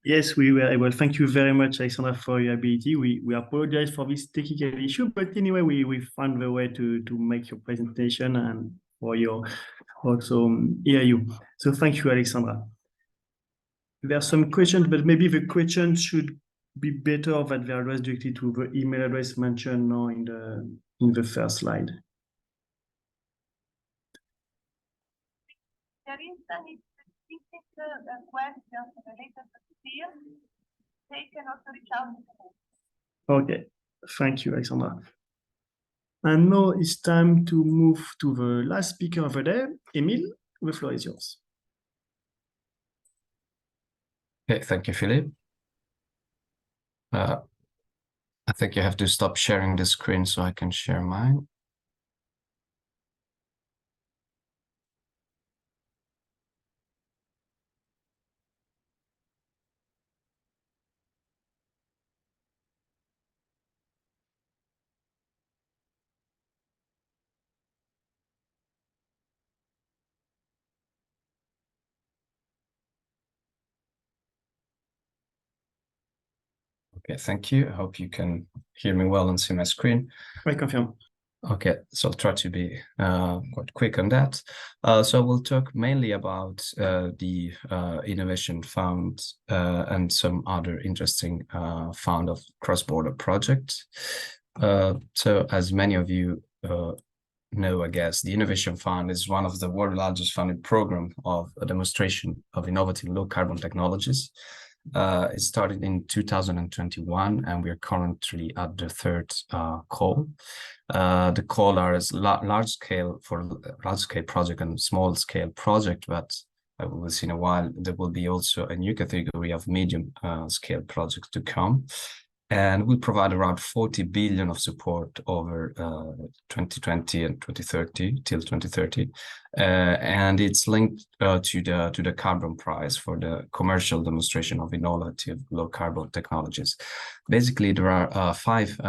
Yes, we were able. Thank you very much, Alexandra, for your ability. We apologize for this technical issue, but anyway, we found the way to make your presentation and for your also hear you. So thank you, Alexandra. There are some questions, but maybe the questions should be better that they are addressed directly to the email address mentioned now in the first slide. There is any specific questions related to the field, they can also reach out to me. Okay, thank you, Alexandra. And now it's time to move to the last speaker of the day. Emile, the floor is yours. Okay, thank you, Philippe. I think you have to stop sharing the screen so I can share mine. Okay, thank you. I hope you can hear me well and see my screen. I confirm. Okay, so I'll try to be quite quick on that. So we'll talk mainly about the Innovation Fund and some other interesting fund of cross-border projects. So as many of you know, I guess, the Innovation Fund is one of the world's largest funding program of a demonstration of innovative low-carbon technologies. It started in 2021, and we're currently at the third call. The call are as large-scale project and small-scale project, but we will see in a while there will be also a new category of medium-scale projects to come. And we provide around 40 billion of support over 2020 and 2030 till 2030, and it's linked to the carbon price for the commercial demonstration of innovative low carbon technologies. Basically, there are 5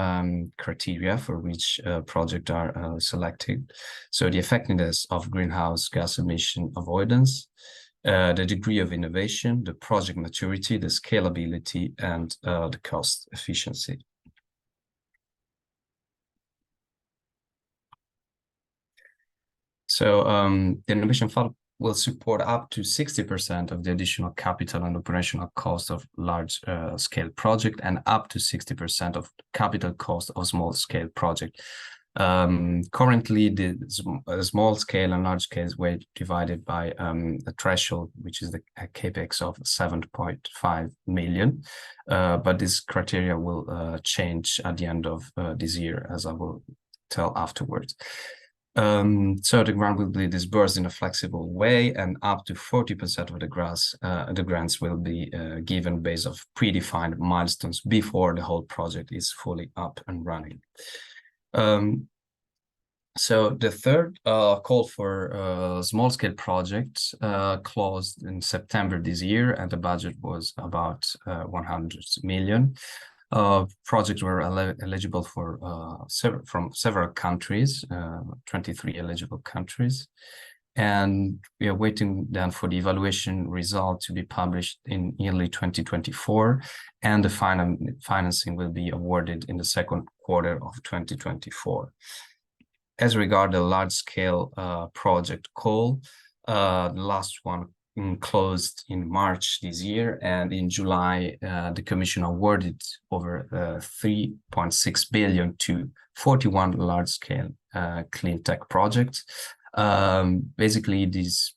criteria for which projects are selected. So the effectiveness of greenhouse gas emission avoidance, the degree of innovation, the project maturity, the scalability, and the cost efficiency. So the Innovation Fund will support up to 60% of the additional capital and operational cost of large-scale project and up to 60% of capital cost of small-scale project. Currently, the small scale and large scale were divided by a threshold, which is the capex of 7.5 million. But this criteria will change at the end of this year, as I will tell afterwards. So the grant will be disbursed in a flexible way, and up to 40% of the grants will be given based on predefined milestones before the whole project is fully up and running. So the third call for small-scale projects closed in September this year, and the budget was about 100 million. Projects were eligible for from several countries, 23 eligible countries, and we are waiting then for the evaluation result to be published in early 2024, and the financing will be awarded in the second quarter of 2024. As regard the large-scale project call, the last one closed in March this year, and in July, the Commission awarded over 3.6 billion to 41 large-scale clean tech projects. Basically, these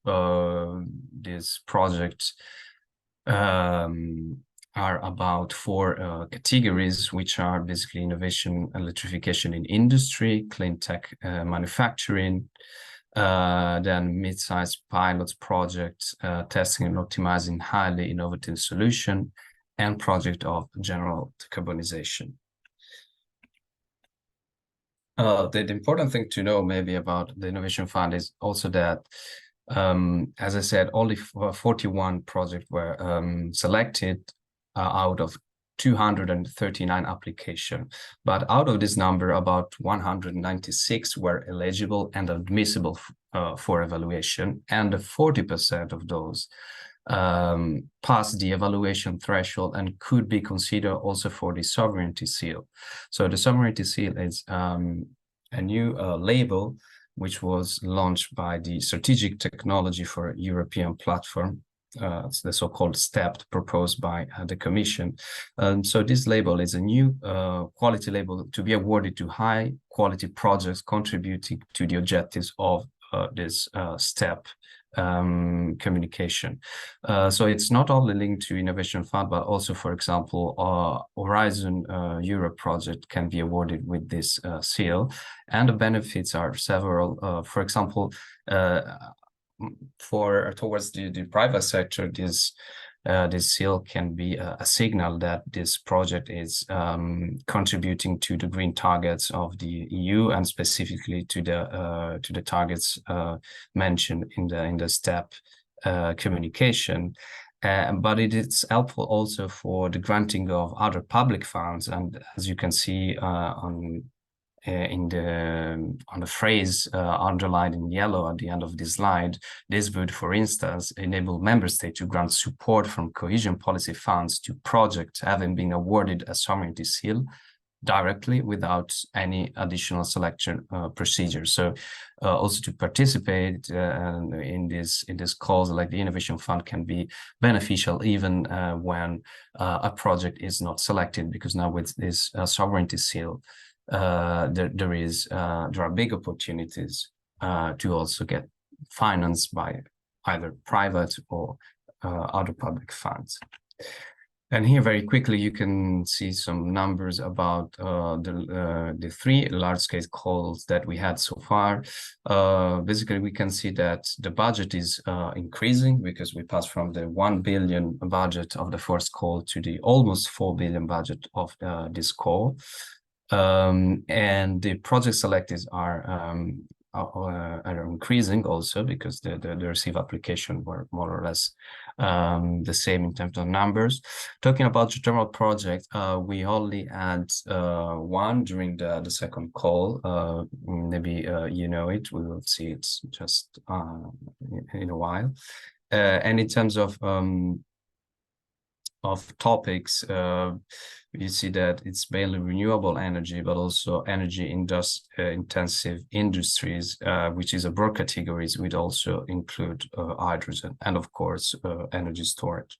projects are about 4 categories, which are basically innovation, electrification in industry, clean tech manufacturing, then mid-sized pilots projects, testing and optimizing highly innovative solution, and project of general decarbonization. The important thing to know maybe about the Innovation Fund is also that, as I said, only 41 projects were selected out of 239 applications, but out of this number, about 196 were eligible and admissible for evaluation, and 40% of those passed the evaluation threshold and could be considered also for the sovereignty seal. So the sovereignty seal is a new label which was launched by the Strategic Technology for European Platform. It's the so-called STEP proposed by the Commission. So this label is a new quality label to be awarded to high quality projects contributing to the objectives of this STEP communication. So it's not only linked to Innovation Fund, but also, for example, Horizon Europe project can be awarded with this seal, and the benefits are several. For example, towards the private sector, this seal can be a signal that this project is contributing to the green targets of the EU, and specifically to the targets mentioned in the STEP communication. But it is helpful also for the granting of other public funds, and as you can see on the phrase underlined in yellow at the end of this slide, this would, for instance, enable member states to grant support from cohesion policy funds to projects having been awarded a sovereignty seal directly without any additional selection procedure. So also to participate in this cause, like the Innovation Fund, can be beneficial even when a project is not selected, because now with this sovereignty seal, there are big opportunities to also get financed by either private or other public funds. And here, very quickly, you can see some numbers about the three large-scale calls that we had so far. Basically, we can see that the budget is increasing, because we passed from the 1 billion budget of the first call to the almost 4 billion budget of this call. And the project selectors are increasing also, because the received application were more or less the same in terms of numbers. Talking about the general project, we only had one during the second call. Maybe you know it. We will see it just in a while. And in terms of topics, you see that it's mainly renewable energy, but also energy intensive industries, which is a broad category, which also include hydrogen and, of course, energy storage.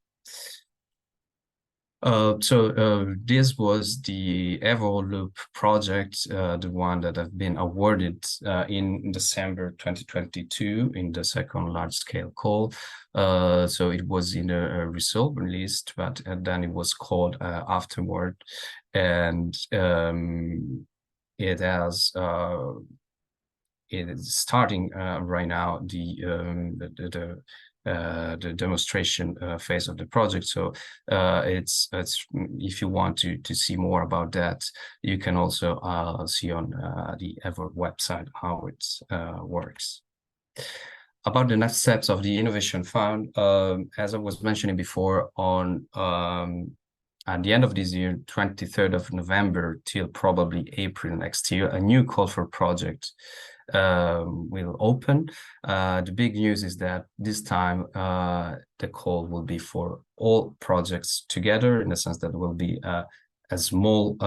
So this was the Loop project, the one that have been awarded in December 2022 in the second large-scale call. So it was in a result list, but then it was called afterward, and it is starting right now the demonstration phase of the project. So it's if you want to see more about that, you can also see on the EVOR website how it works. About the next steps of the Innovation Fund, as I was mentioning before, on at the end of this year, 23rd of November till probably April next year, a new call for project will open. The big news is that this time the call will be for all projects together, in the sense that there will be a small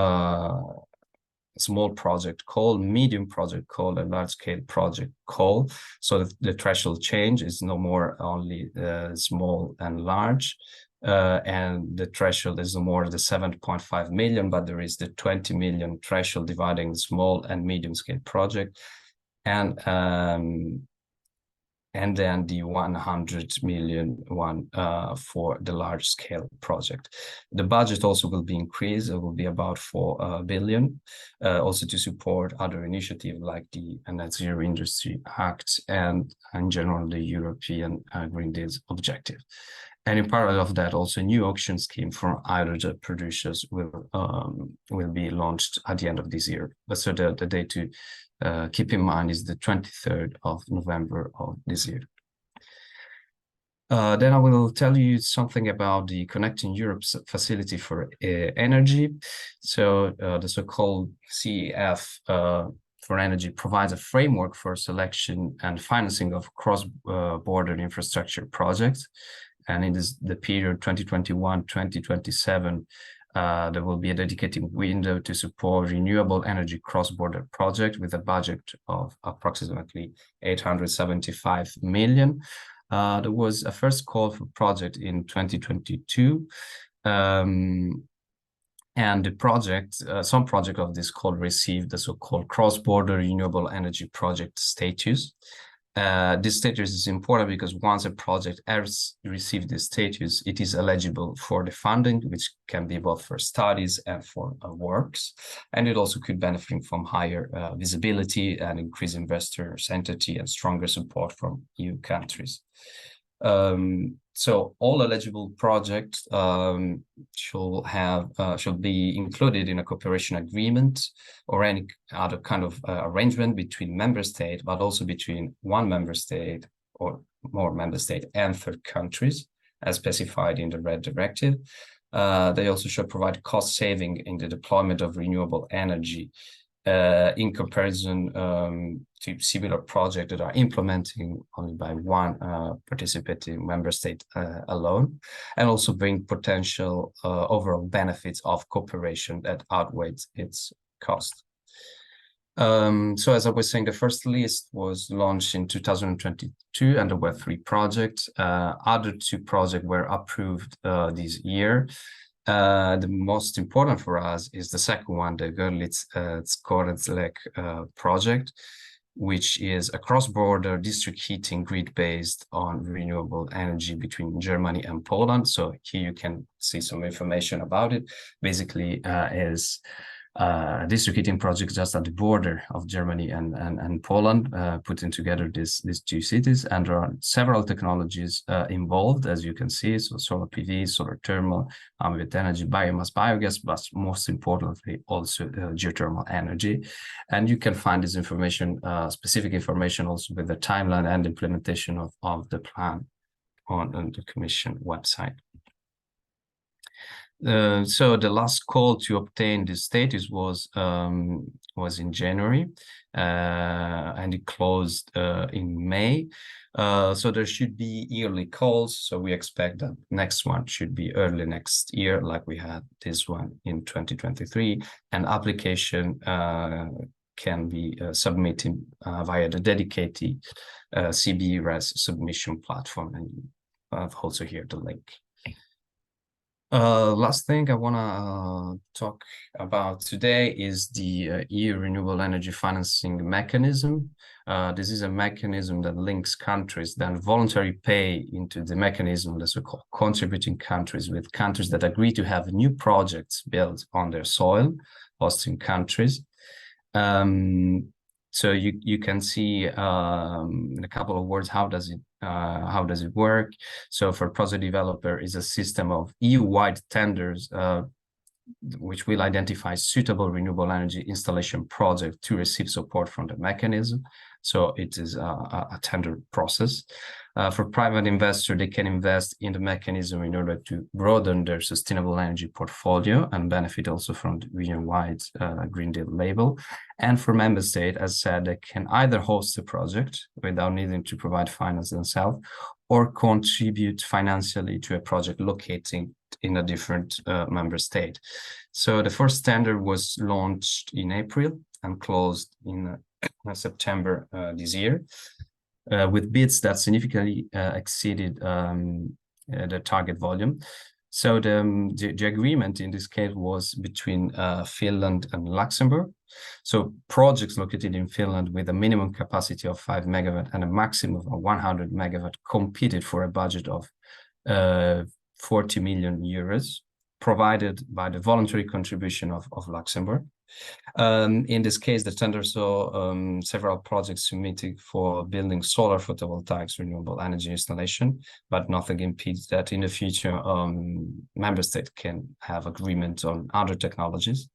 project call, medium project call, and large scale project call. So the threshold change is no more only small and large, and the threshold is no more the 7.5 million, but there is the 20 million threshold dividing small and medium scale project, and then the 100 million one for the large scale project. The budget also will be increased. It will be about 4 billion, also to support other initiatives like the Net Zero Industry Act and in general the European Green Deal objective. And in parallel of that, also a new auction scheme for hydrogen producers will be launched at the end of this year. But so the date to keep in mind is the 23rd of November of this year. Then I will tell you something about the Connecting Europe facility for energy. So the so-called CEF for energy provides a framework for selection and financing of cross-border infrastructure projects. And in the period 2021-2027, there will be a dedicated window to support renewable energy cross-border project with a budget of approximately 875 million. There was a first call for project in 2022. And the project, some project of this call received the so-called cross-border renewable energy project status. This status is important because once a project has received this status, it is eligible for the funding, which can be both for studies and for works. And it also could benefit from higher visibility and increased investor certainty and stronger support from EU countries. So all eligible projects should be included in a cooperation agreement or any other kind of arrangement between member states, but also between one member state or more member states and third countries, as specified in the RED directive. They also should provide cost saving in the deployment of renewable energy in comparison to similar projects that are implementing only by one participating member state alone, and also bring potential overall benefits of cooperation that outweighs its cost. So as I was saying, the first list was launched in 2022, and there were 3 projects. Other 2 projects were approved this year. The most important for us is the second one, the Görlitz-Korenzlek project, which is a cross-border district heating grid based on renewable energy between Germany and Poland. So here you can see some information about it. Basically, is a district heating project just at the border of Germany and Poland, putting together these 2 cities. And there are several technologies involved, as you can see. So solar PV, solar thermal, ambient energy, biomass, biogas, but most importantly, also geothermal energy. And you can find this information, specific information also with the timeline and implementation of the plan on the Commission website. So the last call to obtain this status was in January, and it closed in May. So there should be yearly calls. So we expect that next one should be early next year, like we had this one in 2023. And application can be submitted via the dedicated CBRS submission platform. And I've also here the link. Last thing I want to talk about today is the EU Renewable Energy Financing Mechanism. This is a mechanism that links countries that voluntarily pay into the mechanism, the so-called contributing countries, with countries that agree to have new projects built on their soil, hosting countries. So you can see in a couple of words how does it work. So for project developer is a system of EU-wide tenders which will identify suitable renewable energy installation project to receive support from the mechanism. So it is a tender process. For private investor, they can invest in the mechanism in order to broaden their sustainable energy portfolio and benefit also from the region-wide Green Deal label. And for member state, as said, they can either host a project without needing to provide finance themselves, or contribute financially to a project locating in a different member state. So the first tender was launched in April and closed in September this year, with bids that significantly exceeded the target volume. So the agreement in this case was between Finland and Luxembourg. So projects located in Finland with a minimum capacity of 5 megawatt and a maximum of 100 megawatt competed for a budget of 40 million euros, provided by the voluntary contribution of Luxembourg. In this case, the tender saw several projects submitted for building solar photovoltaics renewable energy installation, but nothing impedes that in the future member state can have agreement on other technologies.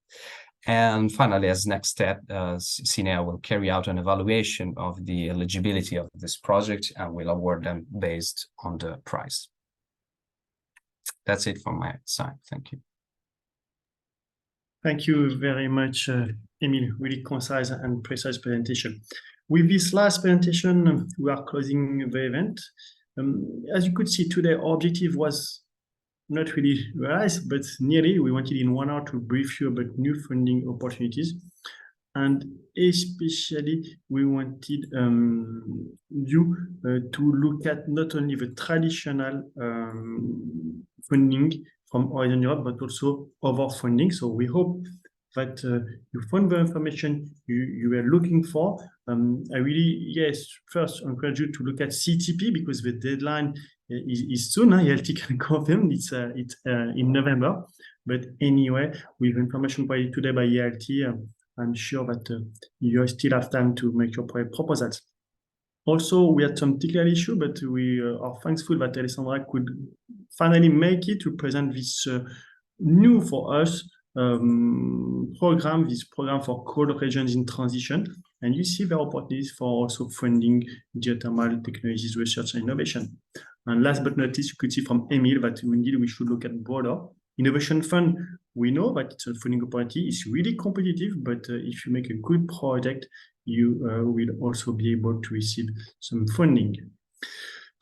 And finally, as next step, CNEA will carry out an evaluation of the eligibility of this project and will award them based on the price. That's it from my side. Thank you. Thank you very much, Emile. Really concise and precise presentation. With this last presentation, we are closing the event. As you could see today, our objective was not really realized, but nearly. We wanted in 1 hour to brief you about new funding opportunities. And especially, we wanted you to look at not only the traditional funding from Horizon Europe, but also other funding. So we hope that you found the information you were looking for. I really, first encourage you to look at CETP because the deadline is soon. ELT can confirm it's in November. But anyway, with information provided today by ELT, I'm sure that you still have time to make your proposals. Also, we had some technical issue, but we are thankful that Alessandra could finally make it to present this new for us program for cold regions in transition. And you see the opportunities for also funding geothermal technologies, research and innovation. And last but not least, you could see from Emile that indeed we should look at broader. Innovation Fund, we know that it's a funding opportunity. It's really competitive, but if you make a good project, you will also be able to receive some funding.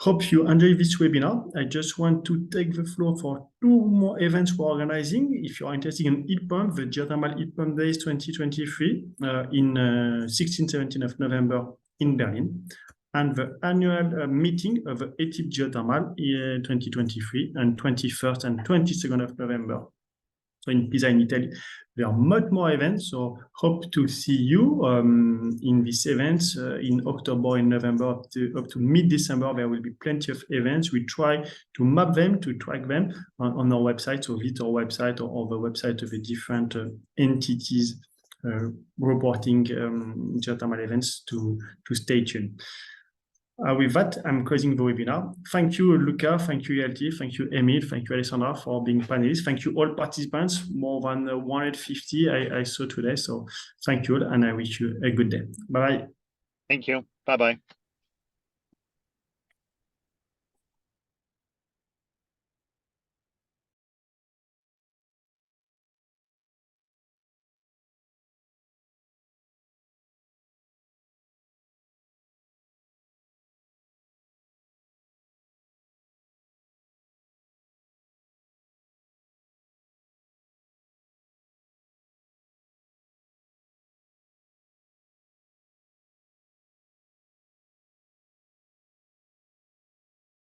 Hope you enjoyed this webinar. I just want to take the floor for 2 more events we're organizing. If you're interested in heat pump, the Geothermal Heat Pump Days 2023 in 16-17 of November in Berlin, and the annual meeting of the ETIP Geothermal 2023 on 21st and 22nd of November. So in Pisa, in Italy, there are much more events. So hope to see you in these events in October, in November, up to mid-December. There will be plenty of events. We try to map them, to track them on our website. So visit our website or the website of the different entities reporting geothermal events to stay tuned. With that, I'm closing the webinar. Thank you, Luca. Thank you, ELT. Thank you, Emile. Thank you, Alessandra, for being panelists. Thank you, all participants. More than 150 I saw today. So thank you all, and I wish you a good day. Bye-bye. Thank you. Bye-bye.